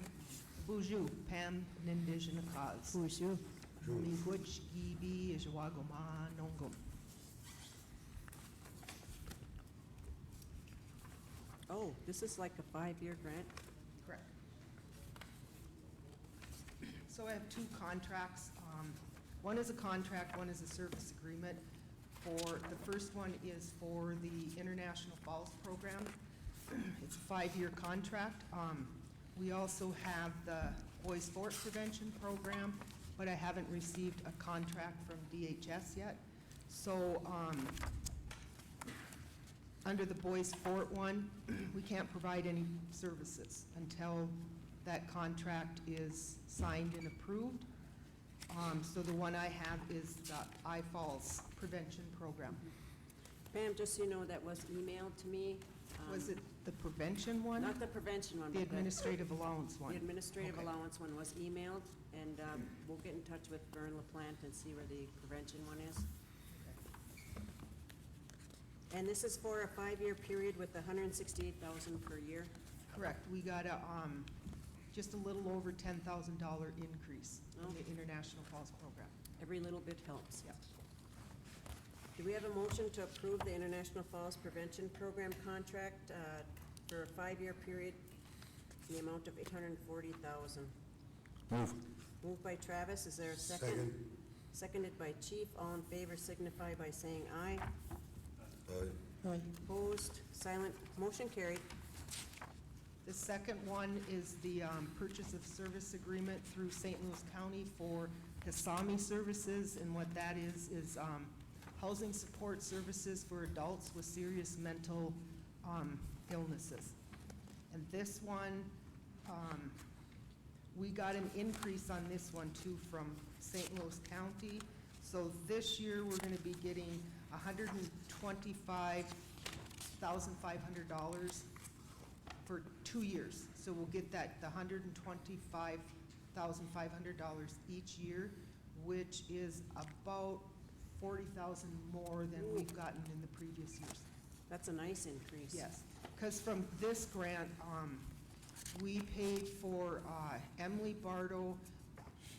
Bonjour, Pam Nindigenakaz. Bonjour. Miigwech Gibi Ijawagoma Nongum. Oh, this is like a 5-year grant? Correct. So I have two contracts. One is a contract, one is a service agreement. The first one is for the International Falls Program. It's a 5-year contract. We also have the Bois Forte Prevention Program, but I haven't received a contract from DHS yet. So, under the Bois Forte one, we can't provide any services until that contract is signed and approved. So the one I have is the I-Falls Prevention Program. Pam, just so you know, that was emailed to me. Was it the prevention one? Not the prevention one, The but administrative allowance one? the administrative Okay. allowance one was emailed, and we'll get in touch with Vern LaPlante and see where the prevention one is. And this is for a 5-year period with $168,000 per year. Correct. We got a, just a little over $10,000 increase in the International Falls Program. Every little bit helps. Yep. Do we have a motion to approve the International Falls Prevention Program contract for a 5-year period in the amount of $840,000? Move. Moved by Travis, is there a second? Second. Seconded by Chief, all in favor signify by saying aye. Aye. Aye. Opposed, silent, motion carried. The second one is the purchase of service agreement through St. Louis County for Kasami services, and what that is housing support services for adults with serious mental illnesses. And this one, we got an increase on this one too from St. Louis County. So this year, we're gonna be getting $125,500 for 2 years. So we'll get that, the $125,500 each year, which is about 40,000 more than we've gotten in the previous years. That's a nice increase. Yes, because from this grant, we paid for Emily Bardo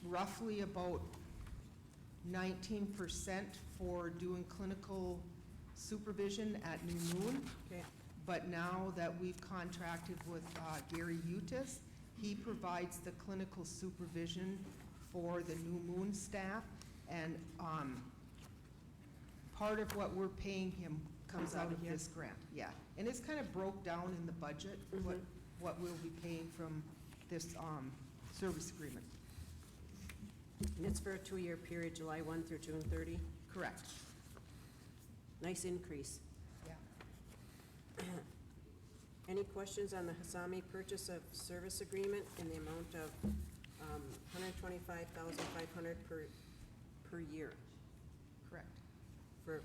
roughly about 19% for doing clinical supervision at New Moon. Okay. But now that we've contracted with Gary Utis, he provides the clinical supervision for the New Moon staff, and part of what we're paying him comes out of this grant, yeah. And it's kind of broke down in the budget, what we'll be paying from this service agreement. And it's for a 2-year period, July 1 through June 30. Correct. Nice increase. Yeah. Any questions on the Hasami purchase of service agreement in the amount of $125,500 per year Correct. for a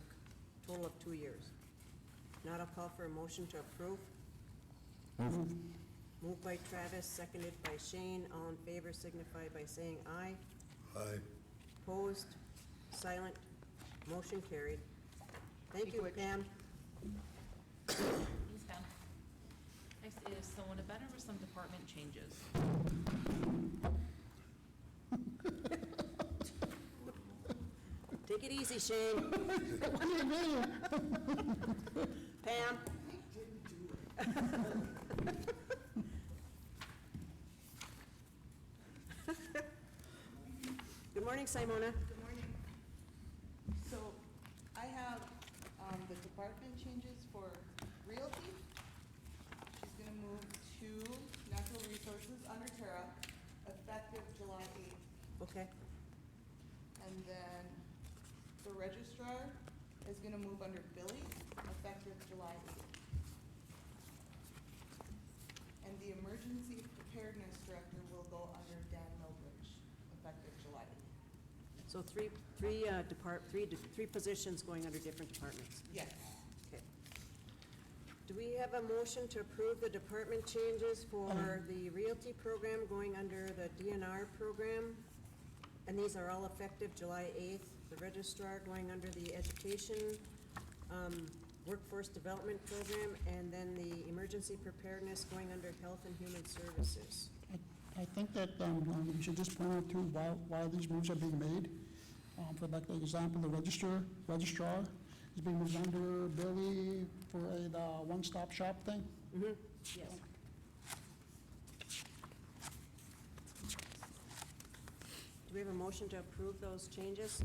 total of 2 years? Not a call for a motion to approve. Move. Moved by Travis, seconded by Shane. All in favor signify by saying aye. Aye. Opposed, silent, motion carried. Thank you, Pam. Thanks, Pam. Next is someone to better with some department changes. Take it easy, Shane. Pam? Good morning, Simona. Good morning. So I have the department changes for realty. She's gonna move to natural resources under Tara, effective July 8th. Okay, And then the registrar is gonna move under Billy, effective July 8th. And the emergency preparedness director will go under Dan Milbridge, effective July 8th. so three positions going under different departments. Yes. Okay. Do we have a motion to approve the department changes for the realty program going under the DNR program? And these are all effective July 8th. The registrar going under the education, workforce development program, and then the emergency preparedness going under health and human services. I think that we should just point out too why these moves are being made. For like the example, the registrar is being moved under Billy for the one-stop shop thing. Mm-hmm, yes. Do we have a motion to approve those changes?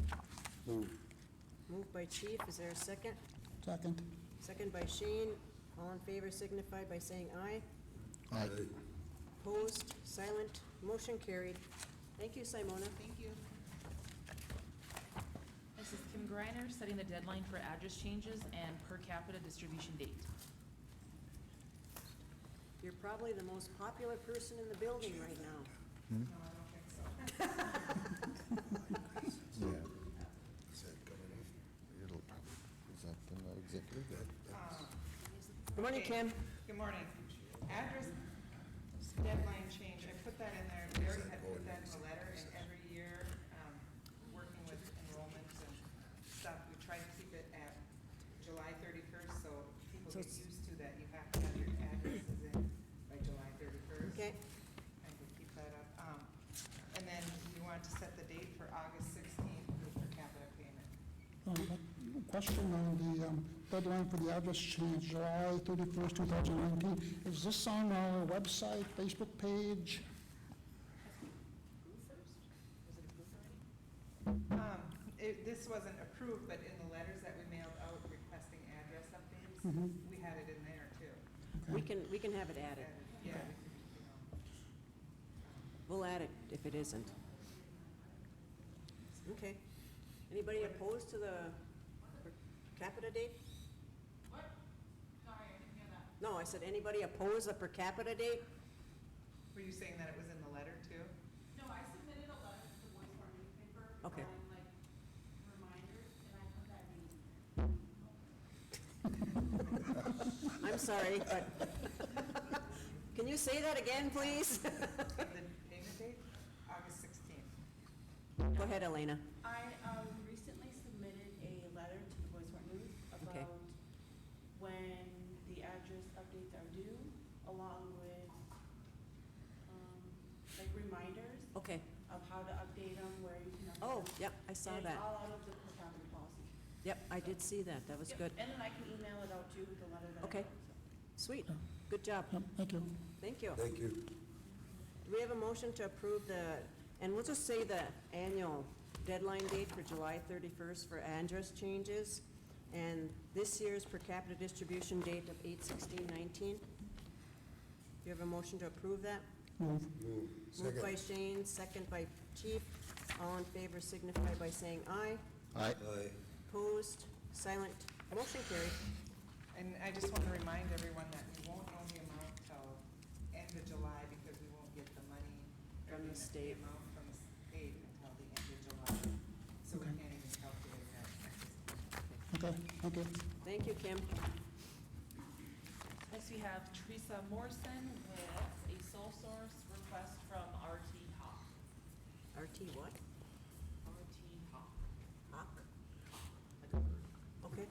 Move. Moved by Chief, is there a second? Second. Second by Shane. All in favor signify by saying aye. Aye. Opposed, silent, motion carried. Thank you, Simona. Thank you. This is Kim Greiner, setting the deadline for address changes and per-capita distribution date. You're probably the most popular person in the building right now. Hmm? No, I don't think so. Yeah. Is that coming up? It'll probably, is that the executive? Good morning, Okay. Kim. Good morning. Address deadline change, I put that in there, we already had put that in the letter, and every year, working with enrollments and stuff, we try to keep it at July 31st, so people So get it's- used to that, you have to have your addresses in by July 31st. Okay, I can keep that up. And then you want to set the date for August 16th for per capita payment. question on the deadline for the address change, July 31st, 2019. Is this on our website, Facebook page? This wasn't approved, but in the letters that we mailed out requesting address updates, Mhm. we had it in there too. We can have it added. Yeah, we could, We'll add it if it isn't. Okay. Anybody opposed to the per capita date? What? Sorry, I didn't hear that. No, I said, anybody oppose the per capita date? were you saying that it was in the letter too? No, I submitted a letter to the Bois newspaper Okay. providing like reminders, and I put that in. I'm sorry, but can you say that again, please? The payment date, August 16th. Go ahead, Elena. I recently submitted a letter to the Bois News Okay. about when the address updates are due, along with, like reminders Okay. of how to update them, where you can update Oh, them. yep, I saw And that. it's all out of the per capita policy. Yep, I did see that. That was Yep, good. And then I can email it out to you, the letter that I Okay. wrote, so. Sweet. Good job. Yep, thank you. Thank you. Thank you. Do we have a motion to approve the, and we'll just say the annual deadline date for July 31st for address changes, and this year's per capita distribution date of 8/16/19? Do you have a motion to approve that? Move. Move. Moved by Second. Shane, second by Chief. All in favor signify by saying aye. Aye. Aye. Opposed, silent, motion carried. And I just want to remind everyone that we won't know the amount till end of July because we won't get the money. or From the state. amount from the state until the end of July. So we Okay. can't even calculate that at this point. Okay, thank you. Thank you, Kim. Next, we have Teresa Morrison with a sole source request from RT Hawk. RT what? RT Hawk. Hawk? Like a bird. Okay.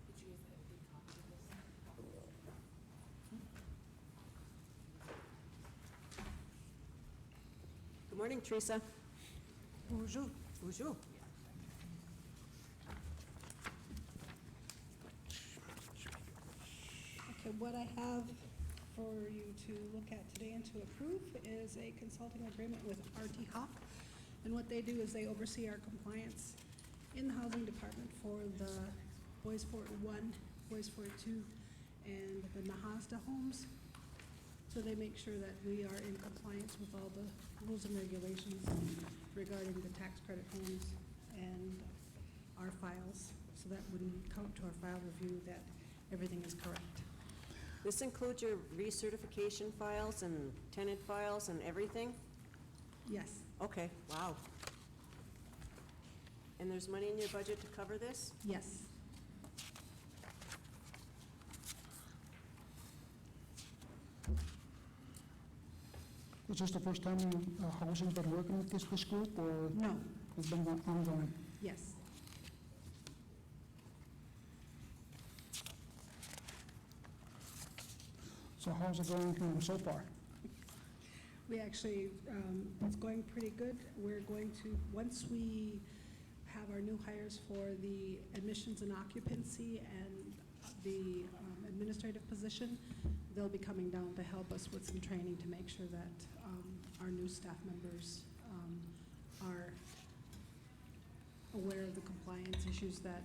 Did you guys have a big copy of this? Good morning, Teresa. Bonjour. Bonjour. Okay, what I have for you to look at today and to approve is a consulting agreement with RT Hawk. And what they do is they oversee our compliance in the housing department for the Bois Forte 1, Bois Forte 2, and the Nahasda homes. So they make sure that we are in compliance with all the rules and regulations regarding the tax credit homes and our files, so that when we come to our file review, that everything is correct. This includes your recertification files and tenant files and everything? Yes. Okay, wow. And there's money in your budget to cover this? Yes. Is this the first time housing's been working with this group, or No. it's been ongoing? Yes. So how's it going so far? We actually, it's going pretty good. We're going to, once we have our new hires for the admissions and occupancy and the administrative position, they'll be coming down to help us with some training to make sure that our new staff members are aware of the compliance issues that,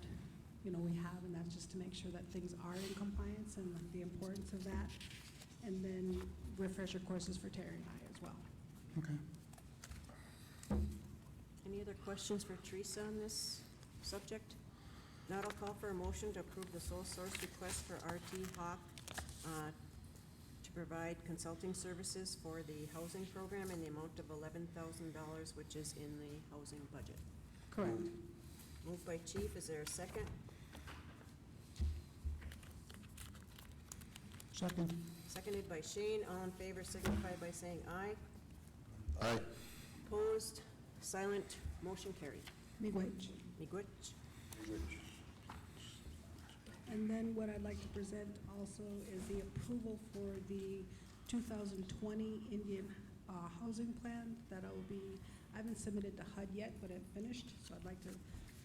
you know, we have, and that's just to make sure that things are in compliance and the importance of that. And then refresher courses for Terry and I as well. Okay. Any other questions for Teresa on this subject? Not, I'll call for a motion to approve the sole source request for RT Hawk to provide consulting services for the housing program in the amount of $11,000, which is in the housing budget. Correct. Moved by Chief, is there a second? Second. Seconded by Shane, all in favor signify by saying aye. Aye. Opposed, silent, motion carried. Miigwech. Miigwech. And then what I'd like to present also is the approval for the 2020 Indian Housing Plan that I will be I haven't submitted to HUD yet, but I've finished, so I'd like to,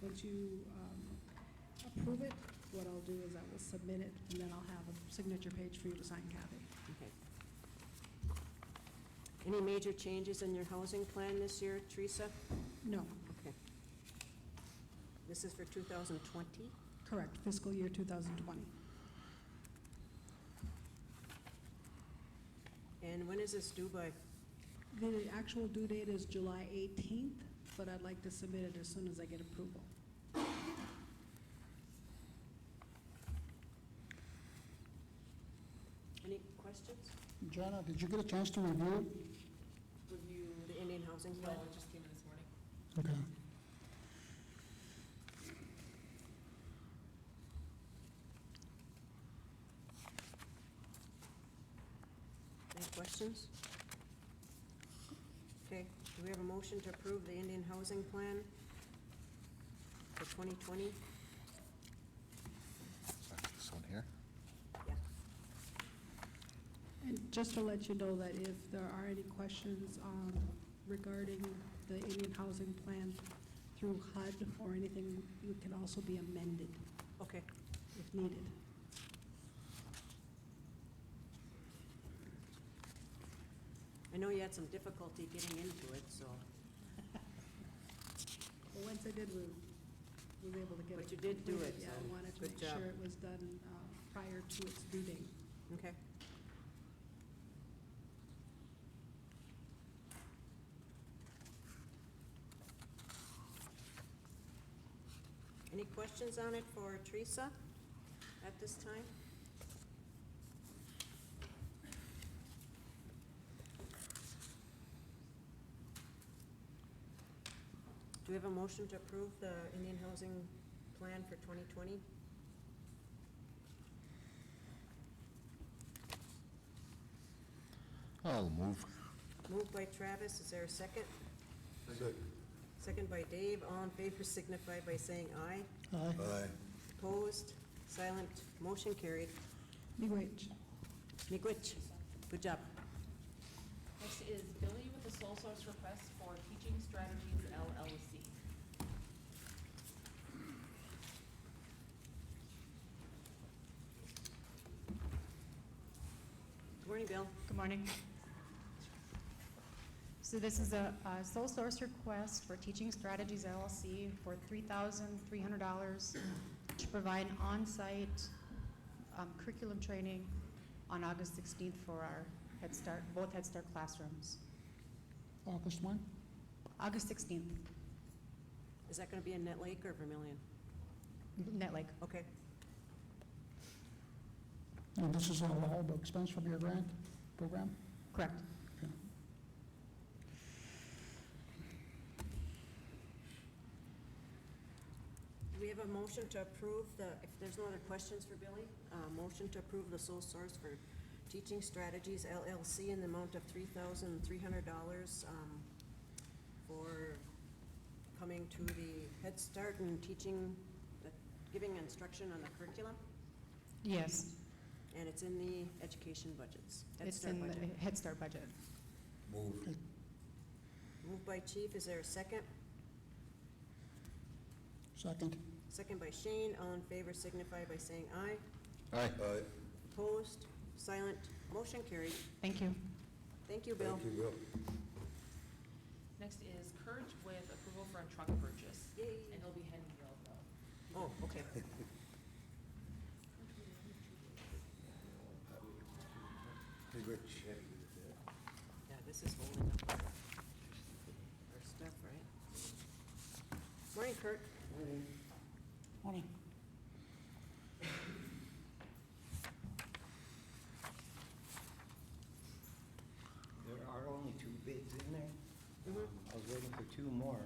once you approve it, what I'll do is I will submit it, and then I'll have a signature page for you to sign, Kathy. Okay. Any major changes in your housing plan this year, Teresa? No, Okay. This is for 2020? correct, fiscal year 2020. And when is this due by? The actual due date is July 18th, but I'd like to submit it as soon as I get approval. Any questions? Jana, did you get a chance to review it? Review the Indian housing No, plan? it just came in this morning. Okay. Any questions? Okay, do we have a motion to approve the Indian housing plan for 2020? This one here? Yeah. And just to let you know that if there are any questions regarding the Indian housing plan through HUD or anything, it can also be amended Okay. if needed. I know you had some difficulty getting into it, so, But once I did, was able to get it. But you did do completed. it, Yeah, so I wanted to good make job. sure it was done prior to its due date. okay. Any questions on it for Teresa at this time? Do we have a motion to approve the Indian housing plan for 2020? I'll move. Moved by Travis, is there a second? Second. Second by Dave, all in favor signify by saying aye. Aye. Aye. Opposed, silent, motion carried. Miigwech. Miigwech, good job. Next is Billy with the sole source request for Teaching Strategies LLC. Good morning, Bill. Good morning. So this is a sole source request for Teaching Strategies LLC for $3,300 to provide on-site curriculum training on August 16th for our Head Start, both Head Start classrooms. August 1? August 16th, Is that gonna be in Nett Lake or Vermilion? Nett Lake. Okay. And this is all the expense from your grant program? Correct. Okay. Do we have a motion to approve the, if there's no other questions for Billy, motion to approve the sole source for Teaching Strategies LLC in the amount of $3,300 for coming to the Head Start and teaching, giving instruction on the curriculum? Yes, And it's in the education budgets, Head it's Start in the budget. Head Start budget. Moved. Moved by Chief, is there a second? Second. Second by Shane, all in favor signify by saying aye. Aye. Aye. Opposed, silent, motion carried. Thank you. Thank you, Bill. Thank you, Bill. Next is Courage with approval for a truck purchase. Yay. And he'll be heading your bill. Oh, okay. Hey, Rich. Yeah, this is holding up our stuff, right? Morning, Kurt. Morning. There are only 2 bids in there. I was waiting for 2 more,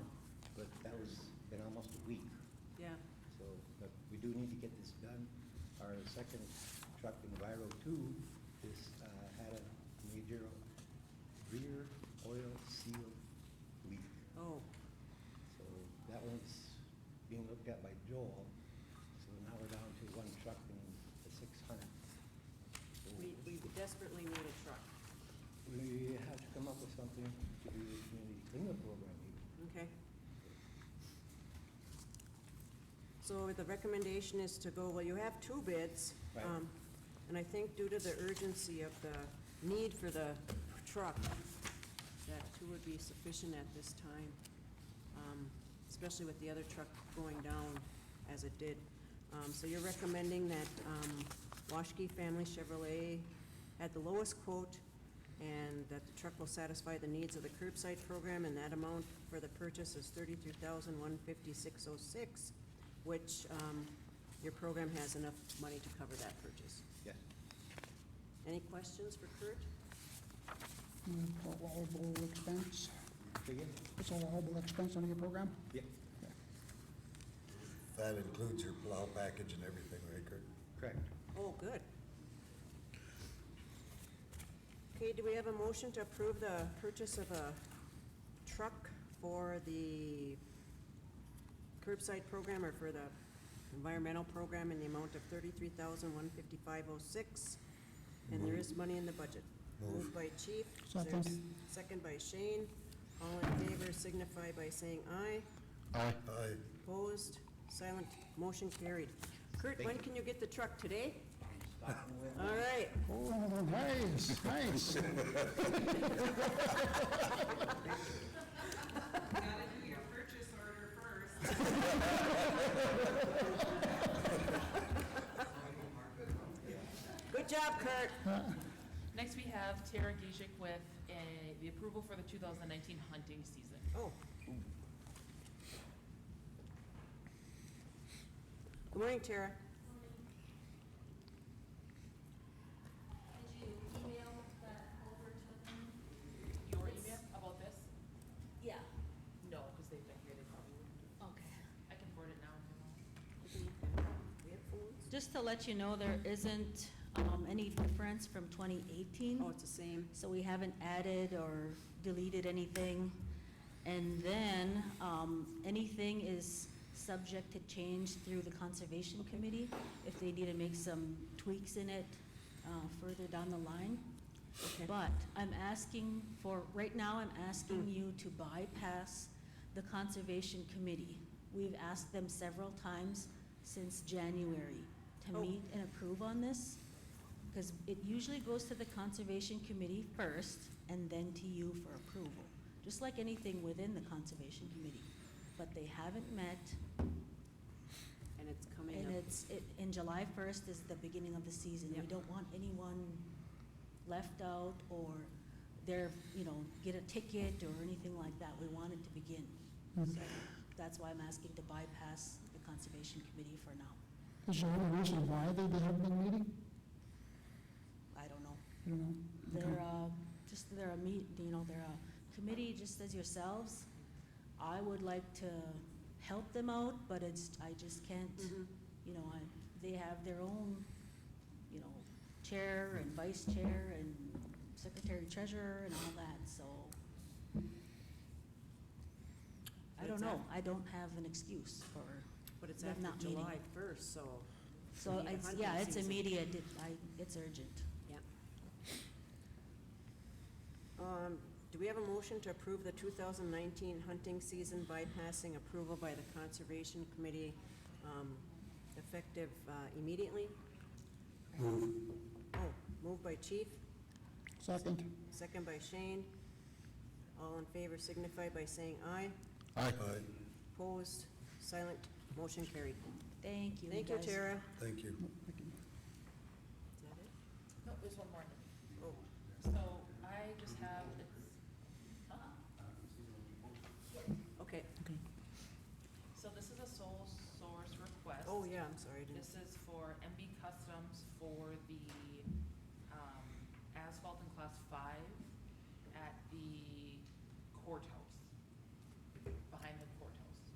but that was been almost a week. Yeah, So, but we do need to get this done. Our second truck in Viro 2 had a major rear oil seal leak. oh, So that one's being looked at by Joel. So now we're down to 1 truck and the 600. So we desperately need a truck. we have to come up with something to do the community cleanup program. Okay. So the recommendation is to go, well, you have two bids. Right. And I think due to the urgency of the need for the truck, that two would be sufficient at this time, especially with the other truck going down as it did. So you're recommending that Washke Family Chevrolet had the lowest quote, and that the truck will satisfy the needs of the curbside program, and that amount for the purchase is $33,156.06, which your program has enough money to cover that purchase. Yes. Any questions for Kurt? Allowable expense, Again? it's all allowable expense under your program? Yeah, That includes your plow package and everything, right, Kurt? correct. Oh, good. Okay, do we have a motion to approve the purchase of a truck for the curbside program or for the environmental program in the amount of $33,155.06? And there is money in the budget. Moved by Chief. Second. There's second by Shane. All in favor signify by saying aye. Aye. Aye. Opposed? Silent. Motion carried. Kurt, when can you get the truck? Today? All right. Oh, nice, nice. Gotta do your purchase order first. Good job, Kurt. Next, we have Tara Gizek with the approval for the 2019 hunting season. Oh. Good morning, Tara. Did you email that over to them? Your email about this? Yeah. No, because they've been here, they probably wouldn't. Okay. I can forward it now if you want. We have phones? Just to let you know, there isn't any difference from 2018. Oh, it's the same. So we haven't added or deleted anything. And then, anything is subject to change through the Conservation Committee if they need to make some tweaks in it further down the line. Okay. But I'm asking for, right now, I'm asking you to bypass the Conservation Committee. We've asked them several times since January to Oh. meet and approve on this, because it usually goes to the Conservation Committee first and then to you for approval, just like anything within the Conservation Committee. But they haven't met, And it's coming and up. in July 1st is the beginning of the season. We Yep. don't want anyone left out or get a ticket or anything like that. We want it to begin. So that's why I'm asking to bypass the Conservation Committee for now. Is there any reason why they haven't been meeting? I don't know. You know? They're a committee just as yourselves. I would like to help them out, but I just can't, Mhm. they have their own, chair and vice chair and secretary treasurer and all that, so. I don't know, I don't have an excuse for But it's them after not meeting. July 1st, so. So, we need a hunting it's season. immediate, it's urgent. Yeah. Do we have a motion to approve the 2019 hunting season bypassing approval by the Conservation Committee, effective immediately? Move. Oh, moved by Chief, Second. second by Shane. All in favor signify by saying aye. Aye. Aye. Opposed, silent, motion carried. Thank you, Thank you, guys. Tara. Thank you. Is that it? No, there's one more. Oh, So I just have, okay. so this is a sole source request. Oh, yeah, I'm sorry, I didn't. This is for MB Customs for the asphalt in class 5 at the courthouse, behind the courthouse.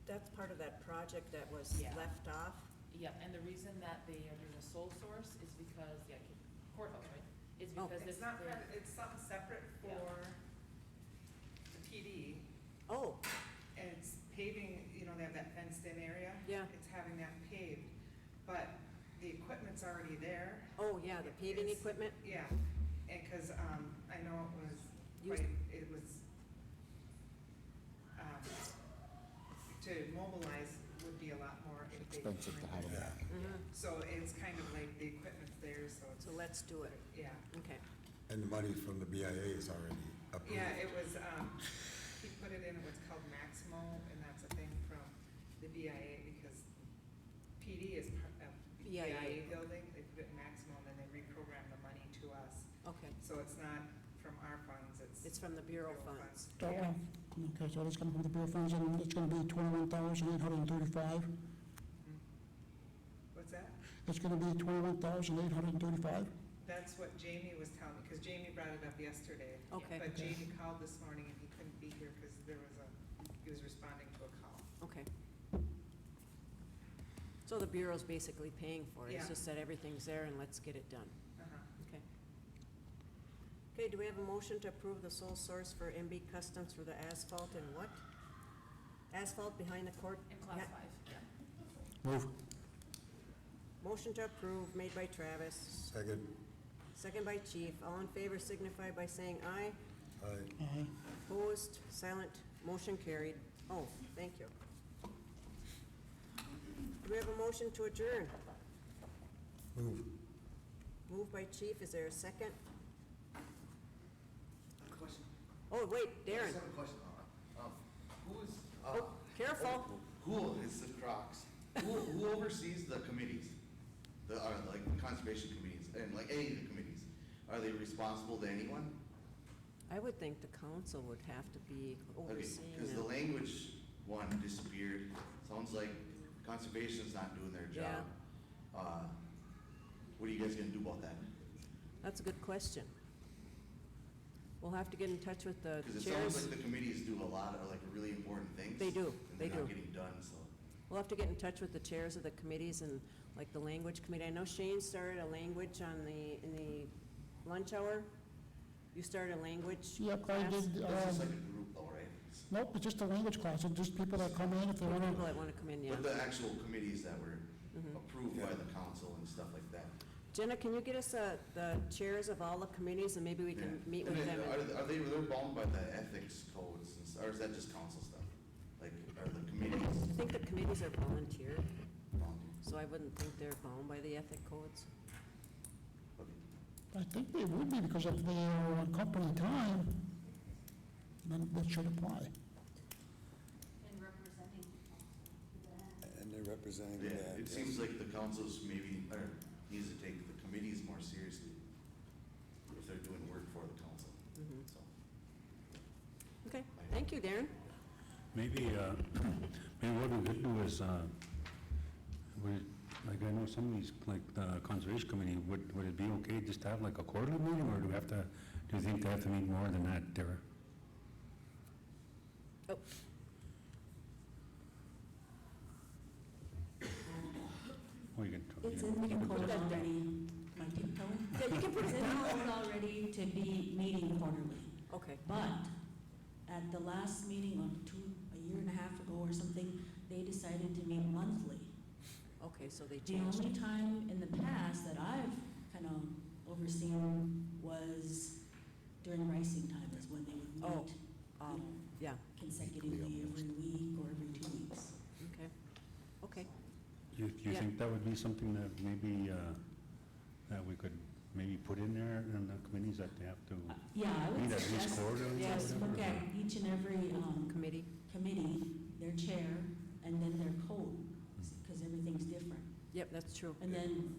That's part of that project that was Yeah. left off? Yeah, and the reason that they are doing a sole source is because, courthouse, right? Is because Okay. this. It's not, it's something separate for the PD, Oh, and it's paving, they have that fenced-in area. Yeah. It's having that paved, but the equipment's already there. oh, yeah, the paving It's- equipment? Yeah, and 'cause, I know it was Used- it was, to mobilize would be a lot more if they. Expensive to have them. So it's kind of like the equipment's there, so it's. So let's do it. Yeah. Okay. And the money from the BIA is already approved. Yeah, it was, he put it in what's called Maximo, and that's a thing from the BIA, because PD is a BIA building, they put it in Maximo, and then they reprogram the money to us. Okay. So it's not from our funds, It's from the Bureau funds. Okay, okay, so it's coming from the Bureau funds, and it's gonna be $21,835. What's that? It's gonna be $21,835. That's what Jamie was telling me, because Jamie brought it up yesterday. Okay. But Jamie called this morning and he couldn't be here because he was responding to a call. Okay. So the Bureau's basically paying for it, it's Yeah. just that everything's there and let's get it done. Uh-huh. Okay. Okay, do we have a motion to approve the sole source for MB Customs for the asphalt and what? Asphalt behind the court? In class Yeah. 5, yeah. Move. Motion to approve made by Travis, Second, second by Chief. All in favor signify by saying aye. aye. Aye. Opposed, silent, motion carried. Oh, thank you. Do we have a motion to adjourn? Move. Moved by Chief, is there a second? Question. Oh, wait, I Darren. just have a question. Who is, Oh, careful. Who is the Crocs? Who oversees the committees? Like the conservation committees and like any of the committees? Are they responsible to anyone? I would think the council would have to be Okay, overseeing because the them. language one disappeared. Sounds like conservation's not doing their job. What are you guys gonna do about that? That's a good question. We'll have to get in touch with the Because it sounds chairs. like the committees do a lot of like really important things. They do, And they they're not do. getting done, so. We'll have to get in touch with the chairs of the committees and like the language committee. I know Shane started a language in the lunch hour. You started a language Yep, I class? did, That's just like a group though, right? nope, it's just a language class, it's just people that come in if they wanna. People that wanna come in, yeah. But the actual committees that were Mhm. approved by the council and stuff like that. Jenna, can you get us the chairs of all the committees and maybe we can Yeah. meet And with then them? they're bound by the ethics codes, and or is that just council stuff? Like, are the committees? I think the committees are volunteer, bound? so I wouldn't think they're bound by the ethic codes. Okay. I think they would be, because if they are on company time, then that should apply. And representing And they're representing Yeah, that. it seems like the council's maybe, or needs to take the committees more seriously if they're doing work for the council, Mhm. so. Okay, thank you, Darren. Maybe, maybe what we could do is, like I know some of these, like the conservation committee, would it be okay just to have like a quarterly meeting, or do we have to, do you think they have to meet more than that, Tara? Oh. Or you can. It's in the code already, my tiptoe. Yeah, you can put It's it in the down. code already to be meeting quarterly. Okay. But at the last meeting a year and a half ago or something, they decided to meet monthly. Okay, so they The changed only it. time in the past that I've kind of overseen was during ricing time is when they would Oh, meet, yeah, consecutively every week or every 2 weeks. okay, okay. You Yeah. think that would be something that maybe, that we could maybe put in there in the committees that they have to Yeah, I would meet at least suggest, quarterly? or yes, whatever? look at each and every, Committee? committee, their chair, and then their code, because everything's different. Yep, that's true. And then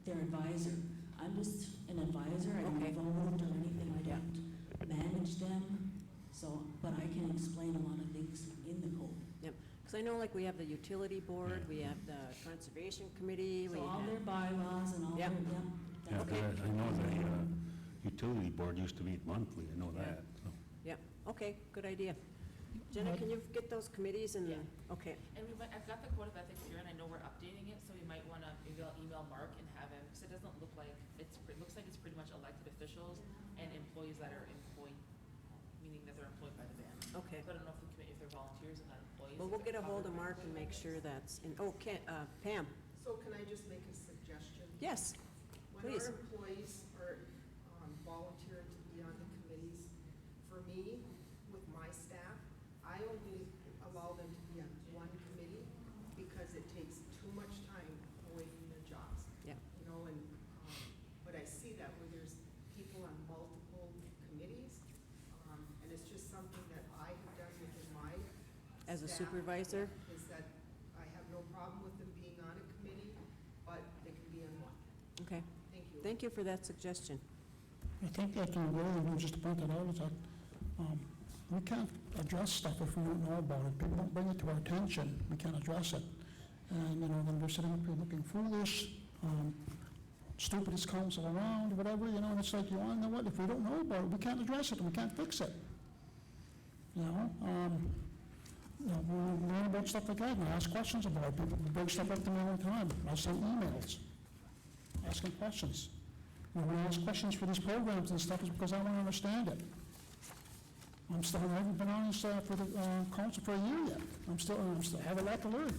their advisor. I'm just an advisor, I Okay. don't vote or anything, I don't manage them, so, but I can explain a lot of things in the code. Yep, because I know like we have the utility board, we have the conservation committee, we So all their have, bylaws and all their, Yep. Yeah, that's Okay. I know the utility board used to meet monthly, I know Yeah. that, so. yep, okay, good idea. Jenna, can you get those committees and, Yeah. okay, And I've got the code of ethics here, and I know we're updating it, so we might wanna, maybe I'll email Mark and have him, because it doesn't look like, it looks like it's pretty much elected officials and employees that are employed, meaning that they're employed by the band. okay. So I don't know if the committee, if they're volunteers and not employees. Well, if we'll it's get a hold of covered. Mark and make sure that's in, oh, Pam, So can I just make a suggestion? yes, When please. our employees are volunteer to be on the committees, for me, with my staff, I only allow them to be on as a staff supervisor? Is that I have no problem with them being on a committee, but they can be on one. Okay. Thank you. Thank you for that suggestion. I think that the way we just to point that out is that we can't address stuff if we don't know about it. People don't bring it to our attention, we can't address it. And, then we're sitting up here looking foolish, stupidest council around, whatever, and it's like, you want to know what? If we don't know about it, we can't address it, and we can't fix it. We learn about stuff like that and ask questions about it. People bring stuff up to me all the time. I send emails asking questions. When I ask questions for these programs and stuff, is because I want to understand it. I haven't been on this for the council for a year yet. I have a lot to learn.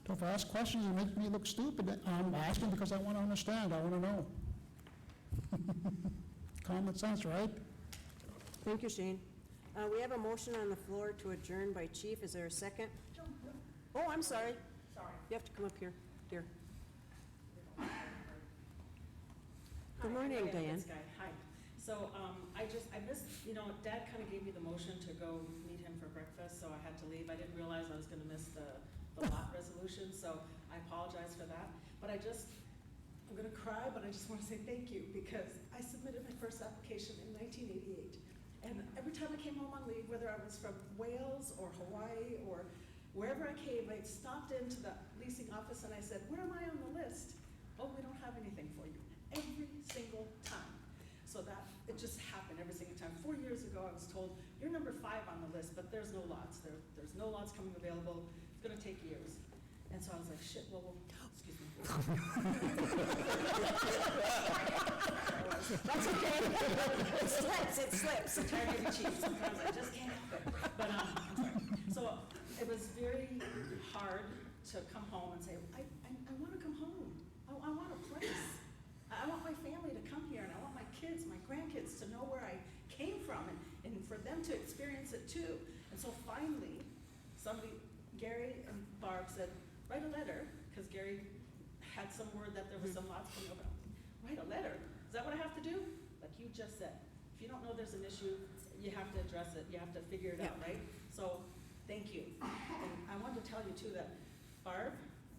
So if I ask questions and make me look stupid, I'm asking because I want to understand, I want to know. Common sense, right? Thank you, Shane. We have a motion on the floor to adjourn by Chief. Is there a second? Oh, I'm sorry. Sorry. You have to come up here, dear. Good morning, Diane. Hi. So, I missed, Dad kind of gave me the motion to go meet him for breakfast, so I had to leave. I didn't realize I was gonna miss the lot resolution, so I apologize for that. But I'm gonna cry, but I just want to say thank you, because I submitted my first application in 1988. And every time I came home on leave, whether I was from Wales or Hawaii or wherever I came, I stopped into the leasing office and I said, where am I on the list? Oh, we don't have anything for you. Every single time. So it just happened every single time. 4 years ago, I was told, you're number 5 on the list, but there's no lots. There's no lots coming available. It's gonna take years. And so I was like, shit, well, excuse me. That's okay. It slips. I'm tired of cheese. Sometimes I just can't help it. But, I'm sorry. So it was very hard to come home and say, I want to come home. I want a place. I want my family to come here, and I want my kids, my grandkids, to know where I came from, and for them to experience it too. And so finally, Gary and Barb said, write a letter, because Gary had some word that there was some lots coming over. Write a letter? Is that what I have to do? Like you just said. If you don't know there's an issue, you have to address it. You have to figure it out, right? So, thank you. And I wanted to tell you too that Barb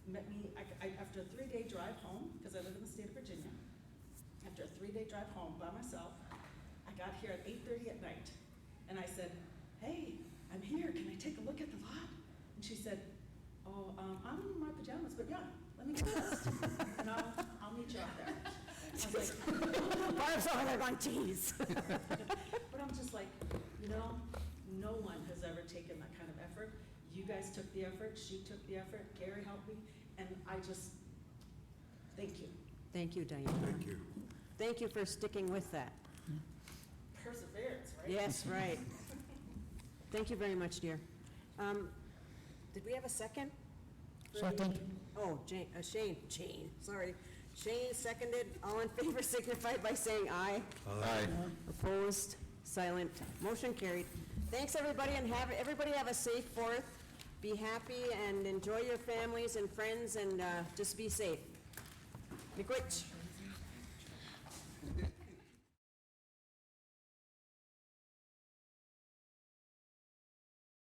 met me after a 3-day drive home, because I live in the state of Virginia. After a 3-day drive home by myself, I got here at 8:30 at night, and I said, hey, I'm here, can I take a look at the lot? And she said, oh, I'm in my pajamas, but yeah, let me go first, and I'll meet you out there. I was like, Barb's over there going, geez. but I'm just like, no one has ever taken that kind of effort. You guys took the effort, she took the effort, Gary helped me, and I just, thank you. Thank you, Diane. Thank you. Thank you for sticking with that. Perseverance, right? Yes, right. Thank you very much, dear. Did we have a second? Second. Oh, Shane, sorry. Shane seconded. All in favor signify by saying aye. Aye. Opposed, silent, motion carried. Thanks, everybody, and everybody have a safe 4th. Be happy and enjoy your families and friends, and just be safe. Miigwech.